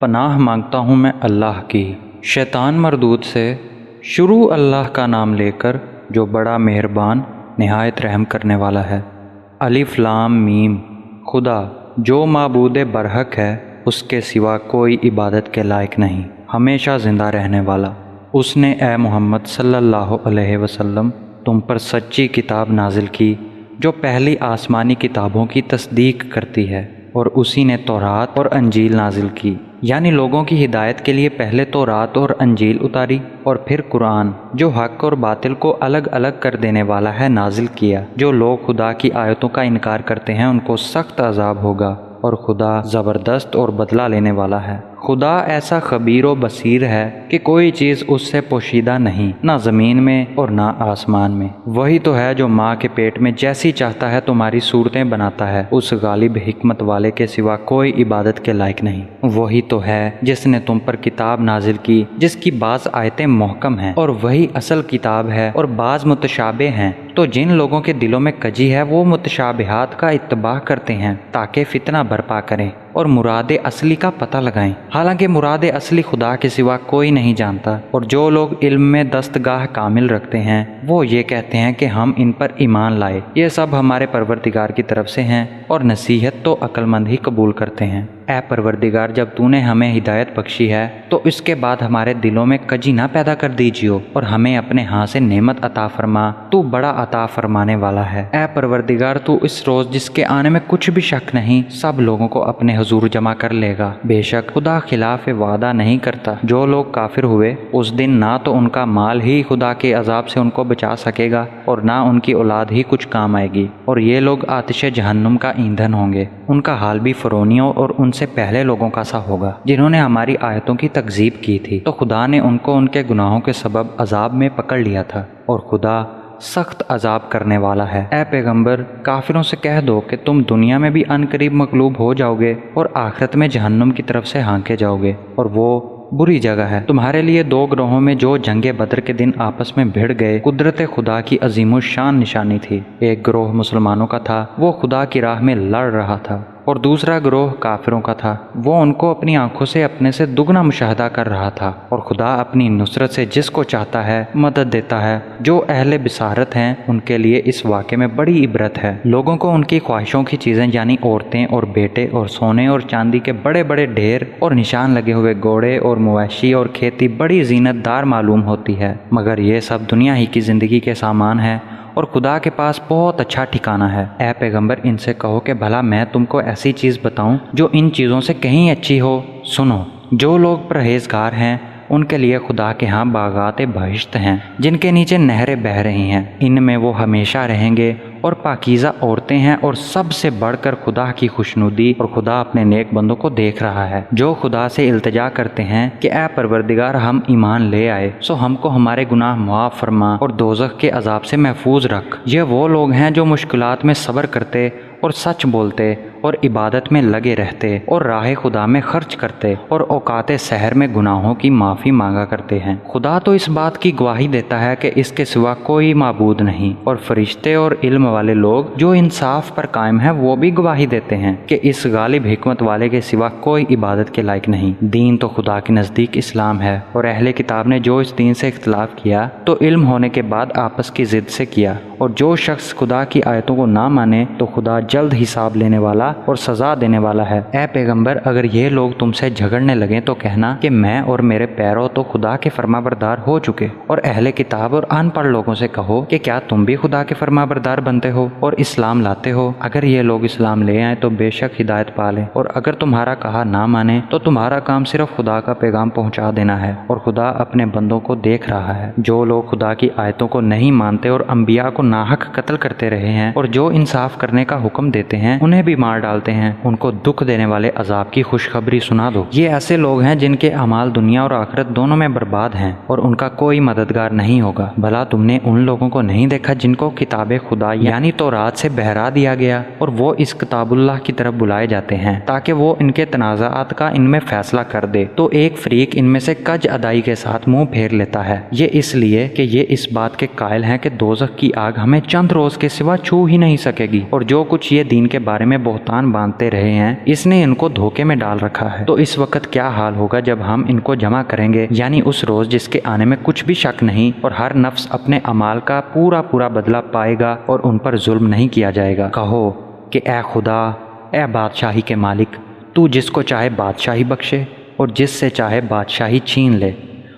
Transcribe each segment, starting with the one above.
پناہ مانگتا ہوں میں اللہ کی شیطان مردود سے۔ شروع اللہ کا نام لے کر جو بڑا مہربان نہایت رحم کرنے والا ہے۔ الف لام میم۔ خدا جو معبود برحق ہے، اس کے سوا کوئی عبادت کے لائق نہیں، ہمیشہ زندہ رہنے والا۔ اس نے اے محمد صلی اللہ علیہ وسلم تم پر سچی کتاب نازل کی جو پہلی آسمانی کتابوں کی تصدیق کرتی ہے، اور اسی نے تورات اور انجیل نازل کی، یعنی لوگوں کی ہدایت کے لیے پہلے تورات اور انجیل اتاری اور پھر قرآن جو حق اور باطل کو الگ الگ کر دینے والا ہے نازل کیا۔ جو لوگ خدا کی آیتوں کا انکار کرتے ہیں ان کو سخت عذاب ہوگا، اور خدا زبردست اور بدلہ لینے والا ہے۔ خدا ایسا خبیر و بصیر ہے کہ کوئی چیز اس سے پوشیدہ نہیں، نہ زمین میں اور نہ آسمان میں۔ وہی تو ہے جو ماں کے پیٹ میں جیسی چاہتا ہے تمہاری صورتیں بناتا ہے، اس غالب حکمت والے کے سوا کوئی عبادت کے لائق نہیں۔ وہی تو ہے جس نے تم پر کتاب نازل کی جس کی بعض آیتیں محکم ہیں اور وہی اصل کتاب ہے، اور بعض متشابہ ہیں۔ تو جن لوگوں کے دلوں میں کجی ہے وہ متشابہات کا اتباع کرتے ہیں تاکہ فتنہ برپا کریں اور مراد اصلی کا پتہ لگائیں، حالانکہ مراد اصلی خدا کے سوا کوئی نہیں جانتا۔ اور جو لوگ علم میں دستگاہ کامل رکھتے ہیں وہ یہ کہتے ہیں کہ ہم ان پر ایمان لائے، یہ سب ہمارے پروردگار کی طرف سے ہیں، اور نصیحت تو عقل مند ہی قبول کرتے ہیں۔ اے پروردگار، جب تو نے ہمیں ہدایت بخشی ہے تو اس کے بعد ہمارے دلوں میں کجی نہ پیدا کر دیجیو، اور ہمیں اپنے ہاں سے نعمت عطا فرما، تو بڑا عطا فرمانے والا ہے۔ اے پروردگار، تو اس روز جس کے آنے میں کچھ بھی شک نہیں سب لوگوں کو اپنے حضور جمع کر لے گا۔ بے شک خدا خلاف وعدہ نہیں کرتا۔ جو لوگ کافر ہوئے اس دن نہ تو ان کا مال ہی خدا کے عذاب سے ان کو بچا سکے گا اور نہ ان کی اولاد ہی کچھ کام آئے گی، اور یہ لوگ آتش جہنم کا ایندھن ہوں گے۔ ان کا حال بھی فرعونیوں اور ان سے پہلے لوگوں کا سا ہوگا جنہوں نے ہماری آیتوں کی تکذیب کی تھی، تو خدا نے ان کو ان کے گناہوں کے سبب عذاب میں پکڑ لیا تھا، اور خدا سخت عذاب کرنے والا ہے۔ اے پیغمبر، کافروں سے کہہ دو کہ تم دنیا میں بھی ان قریب مغلوب ہو جاؤ گے اور آخرت میں جہنم کی طرف سے ہانکے جاؤ گے، اور وہ بری جگہ ہے۔ تمہارے لیے دو گروہوں میں جو جنگ بدر کے دن آپس میں بھڑ گئے قدرت خدا کی عظیم الشان نشانی تھی۔ ایک گروہ مسلمانوں کا تھا، وہ خدا کی راہ میں لڑ رہا تھا، اور دوسرا گروہ کافروں کا تھا، وہ ان کو اپنی آنکھوں سے اپنے سے دگنا مشاہدہ کر رہا تھا۔ اور خدا اپنی نصرت سے جس کو چاہتا ہے مدد دیتا ہے۔ جو اہل بصارت ہیں ان کے لیے اس واقعے میں بڑی عبرت ہے۔ لوگوں کو ان کی خواہشوں کی چیزیں یعنی عورتیں اور بیٹے اور سونے اور چاندی کے بڑے بڑے ڈھیر اور نشان لگے ہوئے گھوڑے اور مویشی اور کھیتی بڑی زینت دار معلوم ہوتی ہے، مگر یہ سب دنیا ہی کی زندگی کے سامان ہے، اور خدا کے پاس بہت اچھا ٹھکانہ ہے۔ اے پیغمبر، ان سے کہو کہ بھلا میں تم کو ایسی چیز بتاؤں جو ان چیزوں سے کہیں اچھی ہو؟ سنو، جو لوگ پرہیزگار ہیں ان کے لیے خدا کے ہاں باغات بہشت ہیں جن کے نیچے نہریں بہہ رہی ہیں، ان میں وہ ہمیشہ رہیں گے، اور پاکیزہ عورتیں ہیں، اور سب سے بڑھ کر خدا کی خوشنودی، اور خدا اپنے نیک بندوں کو دیکھ رہا ہے جو خدا سے التجا کرتے ہیں کہ اے پروردگار، ہم ایمان لے آئے سو ہم کو ہمارے گناہ معاف فرما اور دوزخ کے عذاب سے محفوظ رکھ۔ یہ وہ لوگ ہیں جو مشکلات میں صبر کرتے اور سچ بولتے اور عبادت میں لگے رہتے اور راہ خدا میں خرچ کرتے اور اوقات سحر میں گناہوں کی معافی مانگا کرتے ہیں۔ خدا تو اس بات کی گواہی دیتا ہے کہ اس کے سوا کوئی معبود نہیں، اور فرشتے اور علم والے لوگ جو انصاف پر قائم ہیں وہ بھی گواہی دیتے ہیں کہ اس غالب حکمت والے کے سوا کوئی عبادت کے لائق نہیں۔ دین تو خدا کے نزدیک اسلام ہے، اور اہل کتاب نے جو اس دین سے اختلاف کیا تو علم ہونے کے بعد آپس کی ضد سے کیا، اور جو شخص خدا کی آیتوں کو نہ مانے تو خدا جلد حساب لینے والا اور سزا دینے والا ہے۔ اے پیغمبر، اگر یہ لوگ تم سے جھگڑنے لگیں تو کہنا کہ میں اور میرے پیرو تو خدا کے فرمانبردار ہو چکے، اور اہل کتاب اور ان پڑھ لوگوں سے کہو کہ کیا تم بھی خدا کے فرمانبردار بنتے ہو اور اسلام لاتے ہو؟ اگر یہ لوگ اسلام لے آئیں تو بے شک ہدایت پا لیں، اور اگر تمہارا کہا نہ مانے تو تمہارا کام صرف خدا کا پیغام پہنچا دینا ہے، اور خدا اپنے بندوں کو دیکھ رہا ہے۔ جو لوگ خدا کی آیتوں کو نہیں مانتے اور انبیاء کو ناحق قتل کرتے رہے ہیں، اور جو انصاف کرنے کا حکم دیتے ہیں انہیں بھی مار ڈالتے ہیں، ان کو دکھ دینے والے عذاب کی خوشخبری سنا دو۔ یہ ایسے لوگ ہیں جن کے اعمال دنیا اور آخرت دونوں میں برباد ہیں، اور ان کا کوئی مددگار نہیں ہوگا۔ بھلا تم نے ان لوگوں کو نہیں دیکھا جن کو کتاب خدا یعنی تورات سے بہرا دیا گیا، اور وہ اس کتاب اللہ کی طرف بلائے جاتے ہیں تاکہ وہ ان کے تنازعات کا ان میں فیصلہ کر دے، تو ایک فریق ان میں سے کج ادائی کے ساتھ منہ پھیر لیتا ہے، یہ اس لیے کہ یہ اس بات کے قائل ہیں کہ دوزخ کی آگ ہمیں چند روز کے سوا چھو ہی نہیں سکے گی، اور جو کچھ یہ دین کے بارے میں بہتان بہتان باندھتے رہے ہیں اس نے ان کو دھوکے میں ڈال رکھا ہے، تو اس وقت کیا حال ہوگا جب ہم ان کو جمع کریں گے، یعنی اس روز جس کے آنے میں کچھ بھی شک نہیں اور ہر نفس اپنے اعمال کا پورا بدلہ پائے گا اور ان پر ظلم نہیں کیا جائے گا۔ کہو کہ اے خدا، اے بادشاہی کے مالک، تو جس کو چاہے بادشاہی بخشے اور جس سے چاہے بادشاہی چھین لے،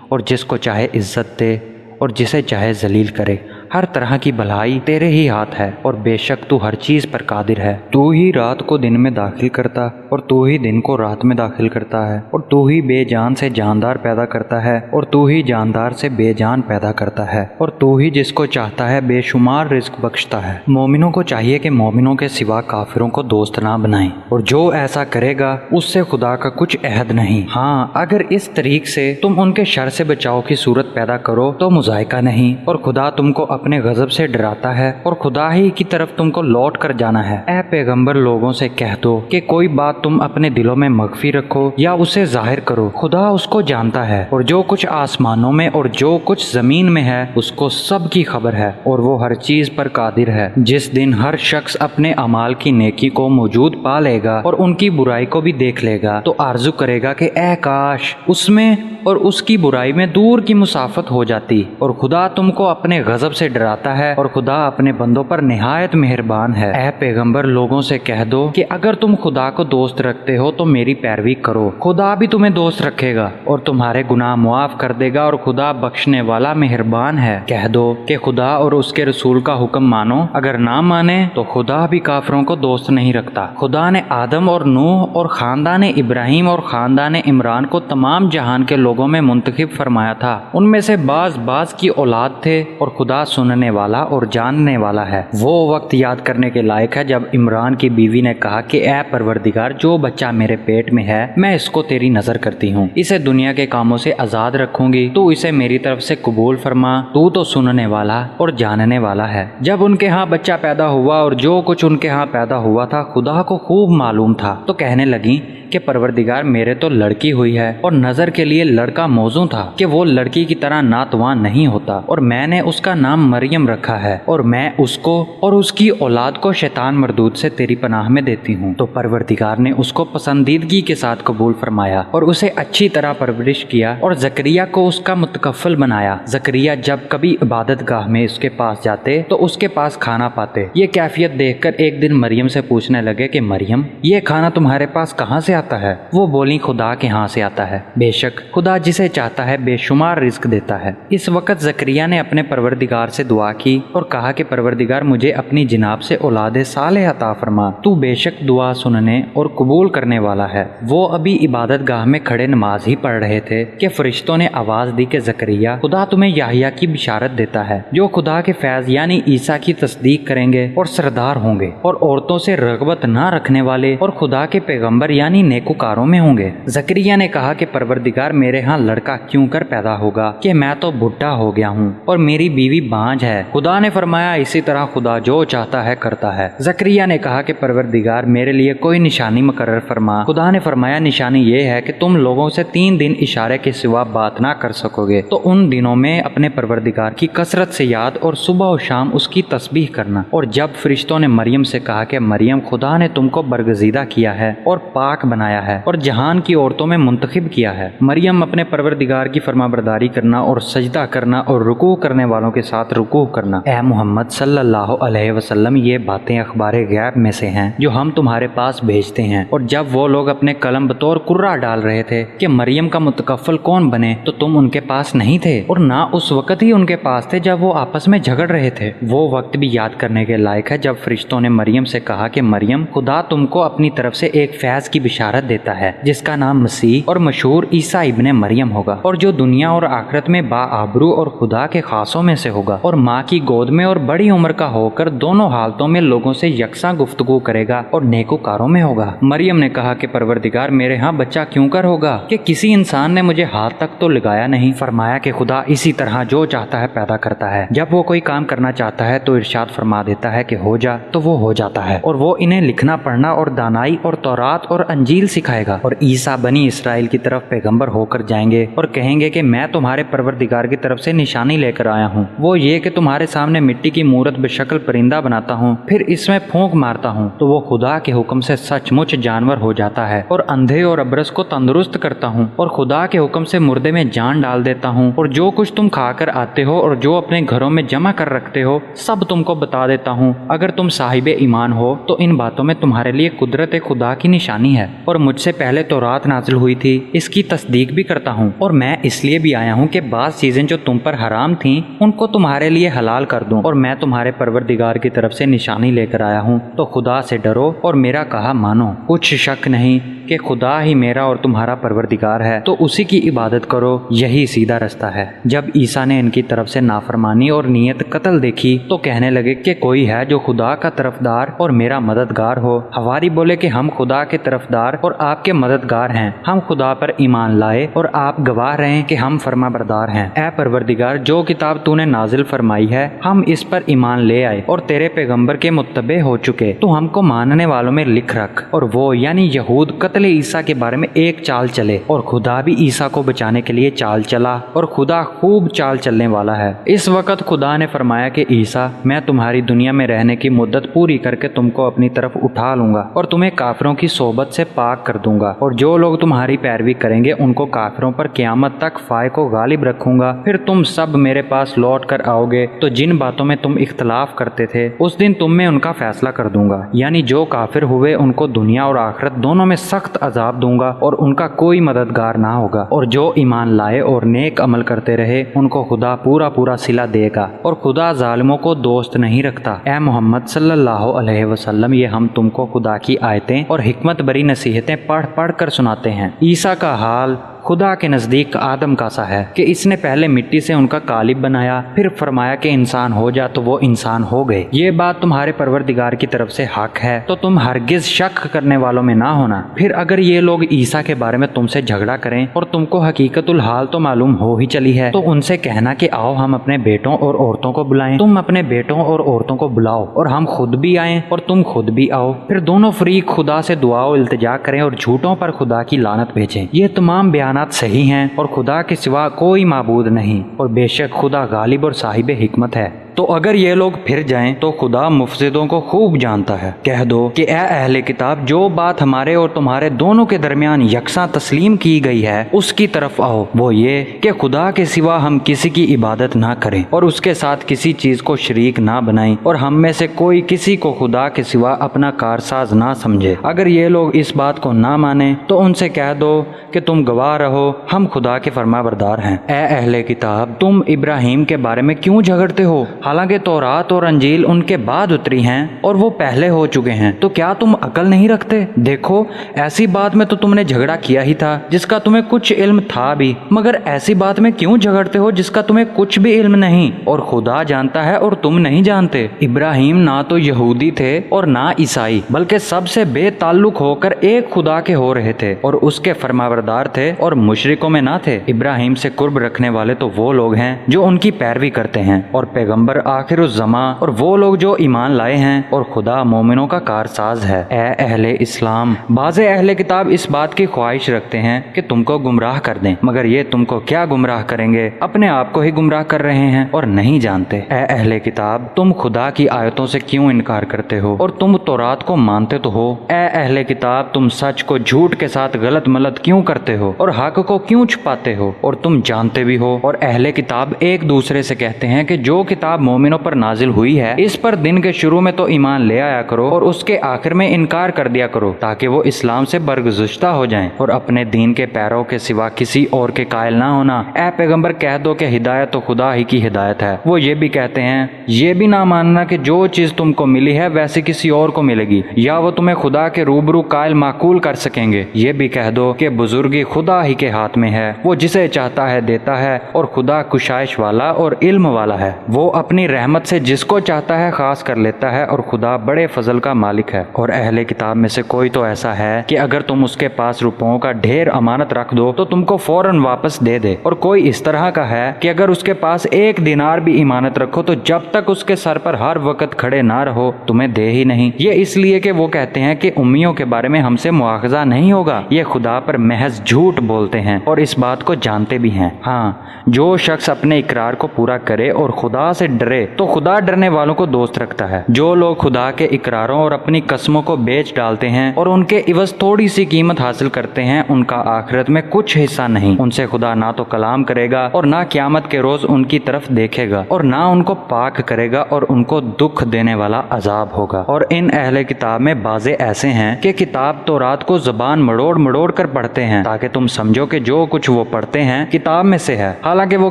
اور جس کو چاہے عزت دے اور جسے چاہے ذلیل کرے۔ ہر طرح کی بھلائی تیرے ہی ہاتھ ہے اور بے شک تو ہر چیز پر قادر ہے۔ تو ہی رات کو دن میں داخل کرتا اور تو ہی دن کو رات میں داخل کرتا ہے، اور تو ہی بے جان سے جاندار پیدا کرتا ہے اور تو ہی جاندار سے بے جان پیدا کرتا ہے، اور تو ہی جس کو چاہتا ہے بے شمار رزق بخشتا ہے۔ مومنوں کو چاہیے کہ مومنوں کے سوا کافروں کو دوست نہ بنائیں، اور جو ایسا کرے گا اس سے خدا کا کچھ عہد نہیں۔ ہاں، اگر اس طریق سے تم ان کے شر سے بچاؤ کی صورت پیدا کرو تو مذائقہ نہیں، اور خدا تم کو اپنے غضب سے ڈراتا ہے اور خدا ہی کی طرف تم کو لوٹ کر جانا ہے۔ اے پیغمبر، لوگوں سے کہہ دو کہ کوئی بات تم اپنے دلوں میں مخفی رکھو یا اسے ظاہر کرو، خدا اس کو جانتا ہے، اور جو کچھ آسمانوں میں اور جو کچھ زمین میں ہے اس کو سب کی خبر ہے، اور وہ ہر چیز پر قادر ہے۔ جس دن ہر شخص اپنے اعمال کی نیکی کو موجود پا لے گا اور ان کی برائی کو بھی دیکھ لے گا تو آرزو کرے گا کہ اے کاش اس میں اور اس کی برائی میں دور کی مسافت ہو جاتی، اور خدا تم کو اپنے غضب سے ڈراتا ہے اور خدا اپنے بندوں پر نہایت مہربان ہے۔ اے پیغمبر، لوگوں سے کہہ دو کہ اگر تم خدا کو دوست رکھتے ہو تو میری پیروی کرو، خدا بھی تمہیں دوست رکھے گا اور تمہارے گناہ معاف کر دے گا، اور خدا بخشنے والا مہربان ہے۔ کہہ دو کہ خدا اور اس کے رسول کا حکم مانو، اگر نہ مانے تو خدا بھی کافروں کو دوست نہیں رکھتا۔ خدا نے آدم اور نوح اور خاندان ابراہیم اور خاندان عمران کو تمام جہان کے لوگوں میں منتخب فرمایا تھا، ان میں سے بعض کی اولاد تھے، اور خدا سننے والا اور جاننے والا ہے۔ وہ وقت یاد کرنے کے لائق ہے جب عمران کی بیوی نے کہا کہ اے پروردگار، جو بچہ میرے پیٹ میں ہے میں اس کو تیری نظر کرتی ہوں، اسے دنیا کے کاموں سے آزاد رکھوں گی، تو اسے میری طرف سے قبول فرما، تو سننے والا اور جاننے والا ہے۔ جب ان کے ہاں بچہ پیدا ہوا اور جو کچھ ان کے ہاں پیدا ہوا تھا خدا کو خوب معلوم تھا، تو کہنے لگیں کہ پروردگار، میرے تو لڑکی ہوئی ہے، اور نظر کے لیے لڑکا موزوں تھا کہ وہ لڑکی کی طرح ناتواں نہیں ہوتا، اور میں نے اس کا نام مریم رکھا ہے، اور میں اس کو اور اس کی اولاد کو شیطان مردود سے تیری پناہ میں دیتی ہوں۔ تو پروردگار نے اس کو پسندیدگی کے ساتھ قبول فرمایا اور اسے اچھی طرح پرورش کیا اور زکریا کو اس کا متکفل بنایا۔ زکریا جب کبھی عبادت گاہ میں اس کے پاس جاتے تو اس کے پاس کھانا پاتے۔ یہ کیفیت دیکھ کر ایک دن مریم سے پوچھنے لگے کہ مریم، یہ کھانا تمہارے پاس کہاں سے آتا ہے؟ وہ بولی، خدا کے ہاں سے آتا ہے، بے شک خدا جسے چاہتا ہے بے شمار رزق دیتا ہے۔ اس وقت زکریا نے اپنے پروردگار سے دعا کی اور کہا کہ پروردگار، مجھے اپنی جناب سے اولاد صالح عطا فرما، تو بے شک دعا سننے اور قبول کرنے والا ہے۔ وہ ابھی عبادت گاہ میں کھڑے نماز ہی پڑھ رہے تھے کہ فرشتوں نے آواز دی کہ زکریا، خدا تمہیں یحییٰ کی بشارت دیتا ہے، جو خدا کے فیض یعنی عیسیٰ کی تصدیق کریں گے اور سردار ہوں گے، اور عورتوں سے رغبت نہ رکھنے والے اور خدا کے پیغمبر یعنی نیکوکاروں میں ہوں گے۔ زکریا نے کہا کہ پروردگار، میرے ہاں لڑکا کیوں کر پیدا ہوگا کہ میں تو بڈھا ہو گیا ہوں اور میری بیوی بانجھ ہے؟ خدا نے فرمایا، اسی طرح خدا جو چاہتا ہے کرتا ہے۔ زکریا نے کہا کہ پروردگار، میرے لیے کوئی نشانی مقرر فرما۔ خدا نے فرمایا، نشانی یہ ہے کہ تم لوگوں سے 3 دن اشارے کے سوا بات نہ کر سکو گے، تو ان دنوں میں اپنے پروردگار کی کثرت سے یاد اور صبح و شام اس کی تسبیح کرنا۔ اور جب فرشتوں نے مریم سے کہا کہ مریم، خدا نے تم کو برگزیدہ کیا ہے اور پاک بنایا ہے اور جہان کی عورتوں میں منتخب کیا ہے، مریم اپنے پروردگار کی فرمانبرداری کرنا اور سجدہ کرنا اور رکوع کرنے والوں کے ساتھ رکوع کرنا۔ اے محمد صلی اللہ علیہ وسلم، یہ باتیں اخبار غیب میں سے ہیں جو ہم تمہارے پاس بھیجتے ہیں۔ اور جب وہ لوگ اپنے قلم بطور قرہ ڈال رہے تھے کہ مریم کا متکفل کون بنے، تو تم ان کے پاس نہیں تھے، اور نہ اس وقت ہی ان کے پاس تھے جب وہ آپس میں جھگڑ رہے تھے۔ وہ وقت بھی یاد کرنے کے لائق ہے جب فرشتوں نے مریم سے کہا کہ مریم، خدا تم کو اپنی طرف سے ایک فیض کی بشارت دیتا ہے جس کا نام مسیح اور مشہور عیسیٰ ابن مریم ہوگا، اور جو دنیا اور آخرت میں باآبرو اور خدا کے خاصوں میں سے ہوگا، اور ماں کی گود میں اور بڑی عمر کا ہو کر دونوں حالتوں میں لوگوں سے یکساں گفتگو کرے گا اور نیکوکاروں میں ہوگا۔ مریم نے کہا کہ پروردگار، میرے ہاں بچہ کیوں کر ہوگا کہ کسی انسان نے مجھے ہاتھ تک تو لگایا نہیں؟ فرمایا کہ خدا اسی طرح جو چاہتا ہے پیدا کرتا ہے، جب وہ کوئی کام کرنا چاہتا ہے تو ارشاد فرما دیتا ہے کہ ہو جا، تو وہ ہو جاتا ہے۔ اور وہ انہیں لکھنا پڑھنا اور دانائی اور تورات اور انجیل انجیل سکھائے گا، اور عیسیٰ بنی اسرائیل کی طرف پیغمبر ہو کر جائیں گے اور کہیں گے کہ میں تمہارے پروردگار کی طرف سے نشانی لے کر آیا ہوں، وہ یہ کہ تمہارے سامنے مٹی کی مورت بشکل پرندہ بناتا ہوں، پھر اس میں پھونک مارتا ہوں تو وہ خدا کے حکم سے سچ مچ جانور ہو جاتا ہے، اور اندھے اور ابرص کو تندرست کرتا ہوں، اور خدا کے حکم سے مردے میں جان ڈال دیتا ہوں، اور جو کچھ تم کھا کر آتے ہو اور جو اپنے گھروں میں جمع کر رکھتے ہو سب تم کو بتا دیتا ہوں۔ اگر تم صاحب ایمان ہو تو ان باتوں میں تمہارے لیے قدرت خدا کی نشانی ہے، اور مجھ سے پہلے تورات نازل ہوئی تھی، اس کی تصدیق بھی کرتا ہوں، اور میں اس لیے بھی آیا ہوں کہ بعض چیزیں جو تم پر حرام تھیں ان کو تمہارے لیے حلال کر دوں، اور میں تمہارے پروردگار کی طرف سے نشانی لے کر آیا ہوں، تو خدا سے ڈرو اور میرا کہا مانو۔ کچھ شک نہیں کہ خدا ہی میرا اور تمہارا پروردگار ہے، تو اسی کی عبادت کرو، یہی سیدھا رستہ ہے۔ جب عیسیٰ نے ان کی طرف سے نافرمانی اور نیت قتل دیکھی تو کہنے لگے کہ کوئی ہے جو خدا کا طرفدار اور میرا مددگار ہو۔ حواری بولے کہ ہم خدا کے طرفدار اور آپ کے مددگار ہیں، ہم خدا پر ایمان لائے اور آپ گواہ رہے کہ ہم فرما بردار ہیں۔ اے پروردگار، جو کتاب تو نے نازل فرمائی ہے ہم اس پر ایمان لے آئے اور تیرے پیغمبر کے متبع ہو چکے، تو ہم کو ماننے والوں میں لکھ رکھ۔ اور وہ یعنی یہود قتل عیسیٰ کے بارے میں ایک چال چلے، اور خدا بھی عیسیٰ کو بچانے کے لیے چال چلا، اور خدا خوب چال چلنے والا ہے۔ اس وقت خدا نے فرمایا کہ عیسیٰ، میں تمہاری دنیا میں رہنے کی مدت پوری کر کے تم کو اپنی طرف اٹھا لوں گا اور تمہیں کافروں کی صحبت سے پاک کر دوں گا، اور جو لوگ تمہاری پیروی کریں گے ان کو کافروں پر قیامت تک فائق کو غالب رکھوں گا۔ پھر تم سب میرے پاس لوٹ کر آؤ گے تو جن باتوں میں تم اختلاف کرتے تھے اس دن تم میں ان کا فیصلہ کر دوں گا، یعنی جو کافر ہوئے ان کو دنیا اور آخرت دونوں میں سخت عذاب دوں گا اور ان کا کوئی مددگار نہ ہوگا، اور جو ایمان لائے اور نیک عمل کرتے رہے ان کو خدا پورا پورا صلہ دے گا، اور خدا ظالموں کو دوست نہیں رکھتا۔ اے محمد صلی اللہ علیہ وسلم، یہ ہم تم کو خدا کی آیتیں اور حکمت بری نصیحتیں پڑھ پڑھ کر سناتے ہیں۔ عیسیٰ کا حال خدا کے نزدیک آدم کا سا ہے کہ اس نے پہلے مٹی سے ان کا قالب بنایا، پھر فرمایا کہ انسان ہو جا تو وہ انسان ہو گئے۔ یہ بات تمہارے پروردگار کی طرف سے حق ہے، تو تم ہرگز شک کرنے والوں میں نہ ہونا۔ پھر اگر یہ لوگ عیسیٰ کے بارے میں تم سے جھگڑا کریں اور تم کو حقیقت الحال تو معلوم ہو ہی چلی ہے، تو ان سے کہنا کہ آؤ ہم اپنے بیٹوں اور عورتوں کو بلائیں، تم اپنے بیٹوں اور عورتوں کو بلاؤ اور ہم خود بھی آئیں اور تم خود بھی آؤ، پھر دونوں فریق خدا سے دعا و التجا کریں اور جھوٹوں پر خدا کی لعنت بھیجیں۔ یہ تمام بیانات صحیح ہیں اور خدا کے سوا کوئی معبود نہیں، اور بے شک خدا غالب اور صاحب حکمت ہے۔ تو اگر یہ لوگ پھر جائیں تو خدا مفسدوں کو خوب جانتا ہے۔ کہہ دو کہ اے اہل کتاب، جو بات ہمارے اور تمہارے دونوں کے درمیان یکساں تسلیم کی گئی ہے اس کی طرف آؤ، وہ یہ کہ خدا کے سوا ہم کسی کی عبادت نہ کریں اور اس کے ساتھ کسی چیز کو شریک نہ بنائیں، اور ہم میں سے کوئی کسی کو خدا کے سوا اپنا کارساز نہ سمجھے۔ اگر یہ لوگ اس بات کو نہ مانیں تو ان سے کہہ دو کہ تم گواہ رہو ہم خدا کے فرما بردار ہیں۔ اے اہل کتاب، تم ابراہیم کے بارے میں کیوں جھگڑتے ہو؟ حالانکہ تورات اور انجیل ان کے بعد اتری ہیں اور وہ پہلے ہو چکے ہیں، تو کیا تم عقل نہیں رکھتے؟ دیکھو، ایسی بات میں تو تم نے جھگڑا کیا ہی تھا جس کا تمہیں کچھ علم تھا بھی، مگر ایسی بات میں کیوں جھگڑتے ہو جس کا تمہیں کچھ بھی علم نہیں، اور خدا جانتا ہے اور تم نہیں جانتے۔ ابراہیم نہ تو یہودی تھے اور نہ عیسائی، بلکہ سب سے بے تعلق ہو کر ایک خدا کے ہو رہے تھے اور اس کے فرمانبردار تھے اور مشرکوں میں نہ تھے۔ ابراہیم سے قرب رکھنے والے تو وہ لوگ ہیں جو ان کی پیروی کرتے ہیں، اور پیغمبر آخر الزماں اور وہ لوگ جو ایمان لائے ہیں، اور خدا مومنوں کا کارساز ہے۔ اے اہل اسلام، بعض اہل کتاب اس بات کی خواہش رکھتے ہیں کہ تم کو گمراہ کر دیں، مگر یہ تم کو کیا گمراہ کریں گے، اپنے آپ کو ہی گمراہ کر رہے ہیں اور نہیں جانتے۔ اے اہل کتاب، تم خدا کی آیتوں سے کیوں انکار کرتے ہو اور تم تورات کو مانتے تو ہو؟ اے اہل کتاب، تم سچ کو جھوٹ کے ساتھ غلط ملت کیوں کرتے ہو اور حق کو کیوں چھپاتے ہو؟ اور تم جانتے بھی ہو، اور اہل کتاب ایک دوسرے سے کہتے ہیں کہ جو کتاب مومنوں پر نازل ہوئی ہے اس پر دن کے شروع میں تو ایمان لے آیا کرو اور اس کے آخر میں انکار کر دیا کرو، تاکہ وہ اسلام سے برگزشتہ ہو جائیں اور اپنے دین کے پیروں کے سوا کسی اور کے قائل نہ ہونا۔ اے پیغمبر، کہہ دو کہ ہدایت تو خدا ہی کی ہدایت ہے۔ وہ یہ بھی کہتے ہیں، یہ بھی نہ ماننا کہ جو چیز تم کو ملی ہے ویسے کسی اور کو ملے گی، یا وہ تمہیں خدا کے روبرو قائل معقول کر سکیں گے۔ یہ بھی کہہ دو کہ بزرگی خدا ہی کے ہاتھ میں ہے، وہ جسے چاہتا ہے دیتا ہے، اور خدا کشائش والا اور علم والا ہے۔ وہ اپنے اپنی رحمت سے جس کو چاہتا ہے خاص کر لیتا ہے اور خدا بڑے فضل کا مالک ہے۔ اور اہل کتاب میں سے کوئی تو ایسا ہے کہ اگر تم اس کے پاس روپوں کا ڈھیر امانت رکھ دو تو تم کو فوراً واپس دے دے، اور کوئی اس طرح کا ہے کہ اگر اس کے پاس 1 دینار بھی امانت رکھو تو جب تک اس کے سر پر ہر وقت کھڑے نہ رہو تمہیں دے ہی نہیں۔ یہ اس لیے کہ وہ کہتے ہیں کہ امیوں کے بارے میں ہم سے مواخذہ نہیں ہوگا، یہ خدا پر محض جھوٹ بولتے ہیں اور اس بات کو جانتے بھی ہیں۔ ہاں، جو شخص اپنے اقرار کو پورا کرے اور خدا سے ڈرے تو خدا ڈرنے والوں کو دوست رکھتا ہے۔ جو لوگ خدا کے اقراروں اور اپنی قسموں کو بیچ ڈالتے ہیں اور ان کے عوض تھوڑی سی قیمت حاصل کرتے ہیں، ان کا آخرت میں کچھ حصہ نہیں۔ ان سے خدا نہ تو کلام کرے گا اور نہ قیامت کے روز ان کی طرف دیکھے گا، اور نہ ان کو پاک کرے گا، اور ان کو دکھ دینے والا عذاب ہوگا۔ اور ان اہل کتاب میں بعضے ایسے ہیں کہ کتاب تورات کو زبان مڑوڑ مڑوڑ کر پڑھتے ہیں تاکہ تم سمجھو کہ جو کچھ وہ پڑھتے ہیں کتاب میں سے ہے، حالانکہ وہ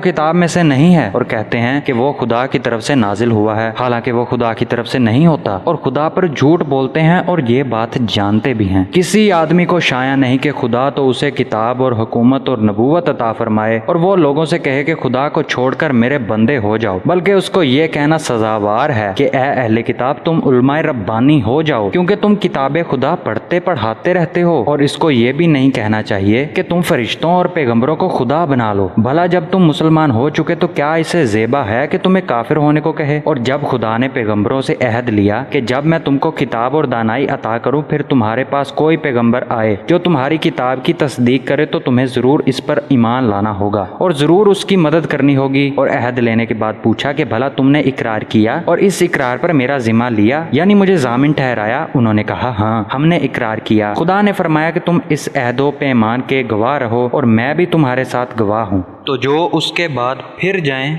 کتاب میں سے نہیں ہے، اور کہتے ہیں کہ وہ خدا کی طرف سے نازل ہوا ہے، حالانکہ وہ خدا کی طرف سے نہیں ہوتا، اور خدا پر جھوٹ بولتے ہیں اور یہ بات جانتے بھی ہیں۔ کسی آدمی کو شایع نہیں کہ خدا تو اسے کتاب اور حکومت اور نبوت عطا فرمائے اور وہ لوگوں سے کہے کہ خدا کو چھوڑ کر میرے بندے ہو جاؤ، بلکہ اس کو یہ کہنا سزاوار ہے کہ اے اہل کتاب تم علماء ربانی ہو جاؤ، کیونکہ تم کتاب خدا پڑھتے پڑھاتے رہتے ہو، اور اس کو یہ بھی نہیں کہنا چاہیے کہ تم فرشتوں اور پیغمبروں کو خدا بنا لو۔ بھلا جب تم مسلمان ہو چکے تو کیا اسے زیبا ہے کہ تمہیں کافر ہونے کو کہے؟ اور جب خدا نے پیغمبروں سے عہد لیا کہ جب میں تم کو کتاب اور دانائی عطا کروں پھر تمہارے پاس کوئی پیغمبر آئے جو تمہاری کتاب کی تصدیق کرے تو تمہیں ضرور اس پر ایمان لانا ہوگا اور ضرور اس کی مدد کرنی ہوگی۔ اور عہد لینے کے بعد پوچھا کہ بھلا تم نے اقرار کیا اور اس اقرار پر میرا ذمہ لیا، یعنی مجھے ضامن ٹھہرایا؟ انہوں نے کہا ہاں ہم نے اقرار کیا۔ خدا نے فرمایا کہ تم اس عہد و پیمان کے گواہ رہو اور میں بھی تمہارے ساتھ گواہ ہوں۔ تو جو اس کے بعد پھر جائیں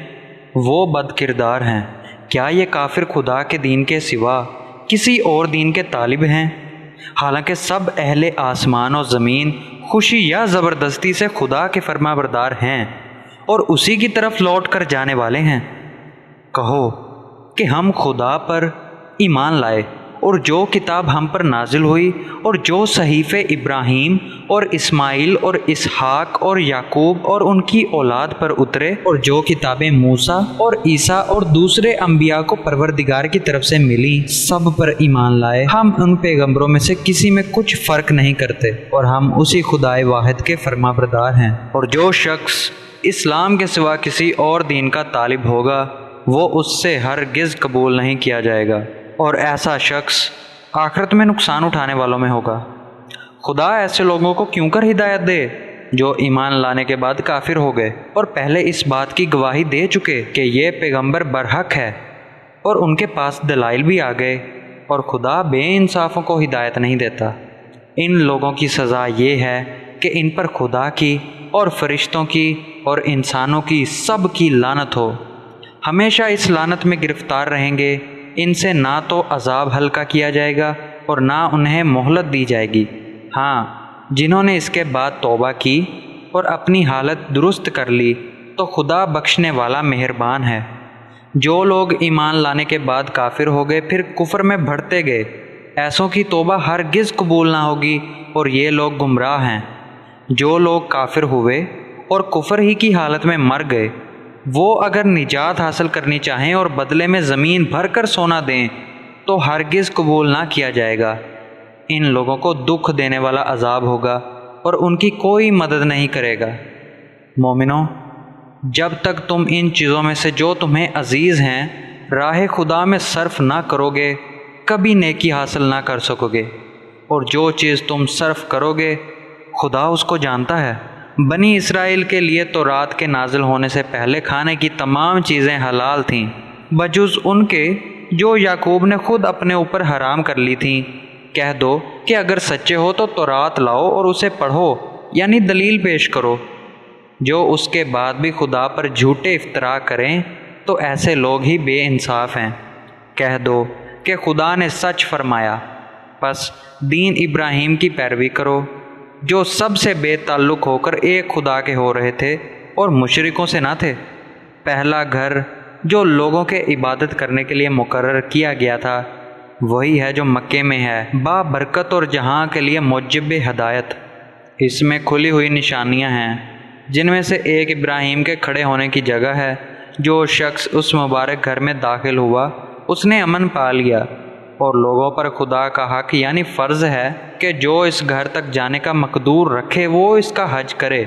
وہ بد کردار ہیں۔ کیا یہ کافر خدا کے دین کے سوا کسی اور دین کے طالب ہیں؟ حالانکہ سب اہل آسمان و زمین خوشی یا زبردستی سے خدا کے فرما بردار ہیں اور اسی کی طرف لوٹ کر جانے والے ہیں۔ کہو کہ ہم خدا پر ایمان لائے اور جو کتاب ہم پر نازل ہوئی اور جو صحیفے ابراہیم اور اسماعیل اور اسحاق اور یعقوب اور ان کی اولاد پر اترے اور جو کتابیں موسیٰ اور عیسیٰ اور دوسرے انبیاء کو پروردگار کی طرف سے ملی سب پر ایمان لائے۔ ہم ان پیغمبروں میں سے کسی میں کچھ فرق نہیں کرتے اور ہم اسی خدائے واحد کے فرما بردار ہیں۔ اور جو شخص اسلام کے سوا کسی اور دین کا طالب ہوگا وہ اس سے ہرگز قبول نہیں کیا جائے گا، اور ایسا شخص آخرت میں نقصان اٹھانے والوں میں ہوگا۔ خدا ایسے لوگوں کو کیوں کر ہدایت دے جو ایمان لانے کے بعد کافر ہو گئے اور پہلے اس بات کی گواہی دے چکے کہ یہ پیغمبر برحق ہے اور ان کے پاس دلائل بھی آ گئے، اور خدا بے انصافوں کو ہدایت نہیں دیتا۔ ان لوگوں کی سزا یہ ہے کہ ان پر خدا کی اور فرشتوں کی اور انسانوں کی سب کی لعنت ہو، ہمیشہ اس لعنت میں گرفتار رہیں گے۔ ان سے نہ تو عذاب ہلکا کیا جائے گا اور نہ انہیں مہلت دی جائے گی۔ ہاں، جنہوں نے اس کے بعد توبہ کی اور اپنی حالت درست کر لی تو خدا بخشنے والا مہربان ہے۔ جو لوگ ایمان لانے کے بعد کافر ہو گئے پھر کفر میں بڑھتے گئے، ایسوں کی توبہ ہرگز قبول نہ ہوگی اور یہ لوگ گمراہ ہیں۔ جو لوگ کافر ہوئے اور کفر ہی کی حالت میں مر گئے وہ اگر نجات حاصل کرنی چاہیں اور بدلے میں زمین بھر کر سونا دیں تو ہرگز قبول نہ کیا جائے گا۔ ان لوگوں کو دکھ دینے والا عذاب ہوگا اور ان کی کوئی مدد نہیں کرے گا۔ مومنوں، جب تک تم ان چیزوں میں سے جو تمہیں عزیز ہیں راہ خدا میں صرف نہ کرو گے کبھی نیکی حاصل نہ کر سکو گے، اور جو چیز تم صرف کرو گے خدا اس کو جانتا ہے۔ بنی اسرائیل کے لیے تورات کے نازل ہونے سے پہلے کھانے کی تمام چیزیں حلال تھیں بجز ان کے جو یعقوب نے خود اپنے اوپر حرام کر لی تھیں۔ کہہ دو کہ اگر سچے ہو تو تورات لاؤ اور اسے پڑھو، یعنی دلیل پیش کرو۔ جو اس کے بعد بھی خدا پر جھوٹے افطرا کریں تو ایسے لوگ ہی بے انصاف ہیں۔ کہہ دو کہ خدا نے سچ فرمایا، پس دین ابراہیم کی پیروی کرو جو سب سے بے تعلق ہو کر ایک خدا کے ہو رہے تھے اور مشرکوں سے نہ تھے۔ پہلا گھر جو لوگوں کے عبادت کرنے کے لیے مقرر کیا گیا تھا وہی ہے جو مکے میں ہے، با برکت اور جہاں کے لیے موجب ہدایت۔ اس میں کھلی ہوئی نشانیاں ہیں جن میں سے ایک ابراہیم کے کھڑے ہونے کی جگہ ہے جو شخص اس مبارک گھر میں داخل ہوا اس نے امن پا لیا، اور لوگوں پر خدا کا حق یعنی فرض ہے کہ جو اس گھر تک جانے کا مقدور رکھے وہ اس کا حج کرے،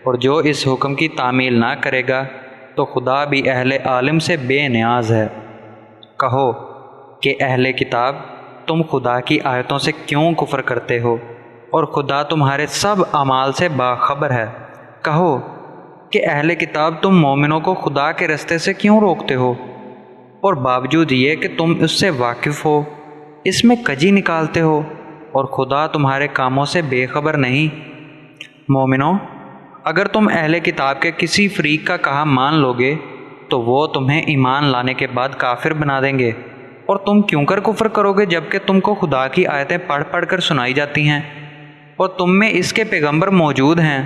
اور جو اس حکم کی تعمیل نہ کرے گا تو خدا بھی اہل عالم سے بے نیاز ہے۔ کہو کہ اہل کتاب تم خدا کی آیتوں سے کیوں کفر کرتے ہو اور خدا تمہارے سب اعمال سے باخبر ہے۔ کہو کہ اہل کتاب تم مومنوں کو خدا کے رستے سے کیوں روکتے ہو، اور باوجود یہ کہ تم اس سے واقف ہو اس میں کجی نکالتے ہو، اور خدا تمہارے کاموں سے بے خبر نہیں۔ مومنوں، اگر تم اہل کتاب کے کسی فریق کا کہا مان لو گے تو وہ تمہیں ایمان لانے کے بعد کافر بنا دیں گے، اور تم کیوں کر کفر کرو گے جبکہ تم کو خدا کی آیتیں پڑھ پڑھ کر سنائی جاتی ہیں اور تم میں اس کے پیغمبر موجود ہیں،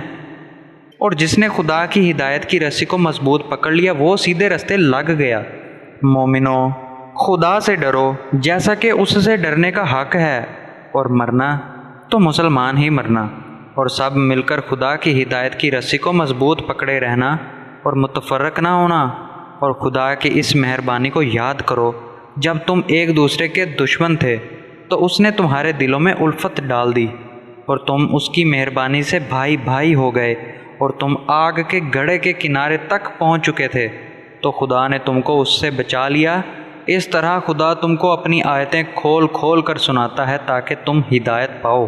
اور جس نے خدا کی ہدایت کی رسی کو مضبوط پکڑ لیا وہ سیدھے رستے لگ گیا۔ مومنوں، خدا سے ڈرو جیسا کہ اس سے ڈرنے کا حق ہے، اور مرنا تو مسلمان ہی مرنا، اور سب مل کر خدا کی ہدایت کی رسی کو مضبوط پکڑے رہنا اور متفرق نہ ہونا، اور خدا کی اس مہربانی کو یاد کرو جب تم ایک دوسرے کے دشمن تھے تو اس نے تمہارے دلوں میں الفت ڈال دی، اور تم اس کی مہربانی سے بھائی بھائی ہو گئے، اور تم آگ کے گڑھے کے کنارے تک پہنچ چکے تھے تو خدا نے تم کو اس سے بچا لیا۔ اس طرح خدا تم کو اپنی آیتیں کھول کھول کر سناتا ہے تاکہ تم ہدایت پاؤ،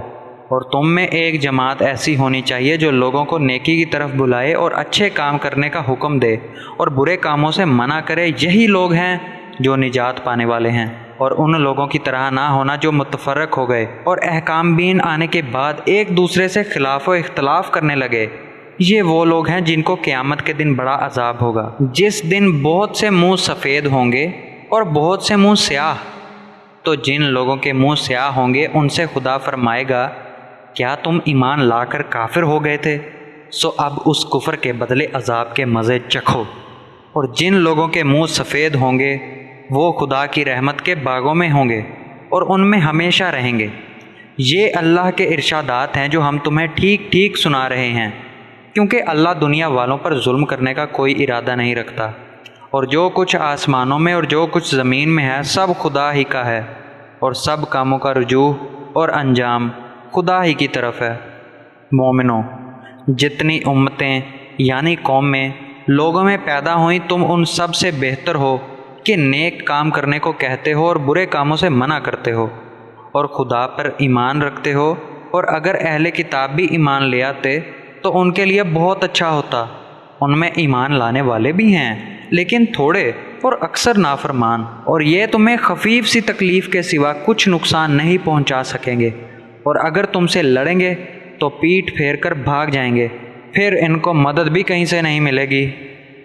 اور تم میں ایک جماعت ایسی ہونی چاہیے جو لوگوں کو نیکی کی طرف بلائے اور اچھے کام کرنے کا حکم دے اور برے کاموں سے منع کرے۔ یہی لوگ ہیں جو نجات پانے والے ہیں، اور ان لوگوں کی طرح نہ ہونا جو متفرق ہو گئے اور احکام بین آنے کے بعد ایک دوسرے سے خلاف و اختلاف کرنے لگے۔ یہ وہ لوگ ہیں جن کو قیامت کے دن بڑا عذاب ہوگا، جس دن بہت سے منہ سفید ہوں گے اور بہت سے منہ سیاہ۔ تو جن لوگوں کے منہ سیاہ ہوں گے ان سے خدا فرمائے گا کیا تم ایمان لا کر کافر ہو گئے تھے؟ سو اب اس کفر کے بدلے عذاب کے مزے چکھو۔ اور جن لوگوں کے منہ سفید ہوں گے وہ خدا کی رحمت کے باغوں میں ہوں گے اور ان میں ہمیشہ رہیں گے۔ یہ اللہ کے ارشادات ہیں جو ہم تمہیں ٹھیک ٹھیک سنا رہے ہیں، کیونکہ اللہ دنیا والوں پر ظلم کرنے کا کوئی ارادہ نہیں رکھتا، اور جو کچھ آسمانوں میں اور جو کچھ زمین میں ہے سب خدا ہی کا ہے، اور سب کاموں کا رجوع اور انجام خدا ہی کی طرف ہے۔ مومنوں، جتنی امتیں یعنی قومیں لوگوں میں پیدا ہوئیں تم ان سب سے بہتر ہو کہ نیک کام کرنے کو کہتے ہو اور برے کاموں سے منع کرتے ہو، اور خدا پر ایمان رکھتے ہو، اور اگر اہل کتاب بھی ایمان لے آتے تو ان کے لیے بہت اچھا ہوتا۔ ان میں ایمان لانے والے بھی ہیں لیکن تھوڑے اور اکثر نافرمان، اور یہ تمہیں خفیف سی تکلیف کے سوا کچھ نقصان نہیں پہنچا سکیں گے، اور اگر تم سے لڑیں گے تو پیٹھ پھیر کر بھاگ جائیں گے، پھر ان کو مدد بھی کہیں سے نہیں ملے گی۔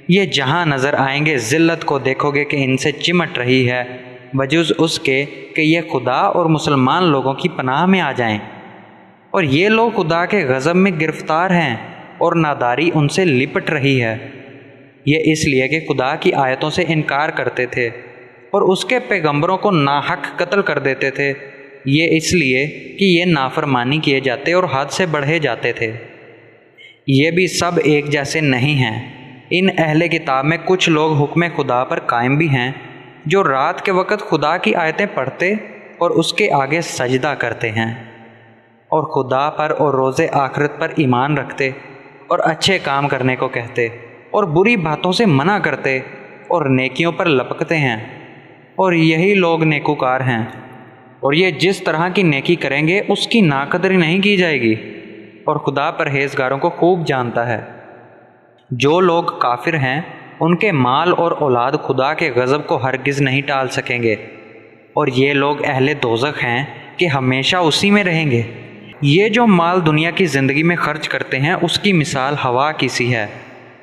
یہ جہاں نظر آئیں گے ذلت کو دیکھو گے کہ ان سے چمٹ رہی ہے، بجز اس کے کہ یہ خدا اور مسلمان لوگوں کی پناہ میں آ جائیں، اور یہ لوگ خدا کے غضب میں گرفتار ہیں اور ناداری ان سے لپٹ رہی ہے۔ یہ اس لیے کہ خدا کی آیتوں سے انکار کرتے تھے اور اس کے پیغمبروں کو ناحق قتل کر دیتے تھے، یہ اس لیے کہ یہ نافرمانی کیے جاتے اور حد سے بڑھے جاتے تھے۔ یہ بھی سب ایک جیسے نہیں ہیں۔ ان اہل کتاب میں کچھ لوگ حکم خدا پر قائم بھی ہیں، جو رات کے وقت خدا کی آیتیں پڑھتے اور اس کے آگے سجدہ کرتے ہیں، اور خدا پر اور روز آخرت پر ایمان رکھتے اور اچھے کام کرنے کو کہتے اور بری باتوں سے منع کرتے اور نیکیوں پر لپکتے ہیں، اور یہی لوگ نیکوکار ہیں۔ اور یہ جس طرح کی نیکی کریں گے اس کی ناقدری نہیں کی جائے گی، اور خدا پرہیزگاروں کو خوب جانتا ہے۔ جو لوگ کافر ہیں ان کے مال اور اولاد خدا کے غضب کو ہرگز نہیں ٹال سکیں گے، اور یہ لوگ اہل دوزخ ہیں کہ ہمیشہ اسی میں رہیں گے۔ یہ جو مال دنیا کی زندگی میں خرچ کرتے ہیں اس کی مثال ہوا کی سی ہے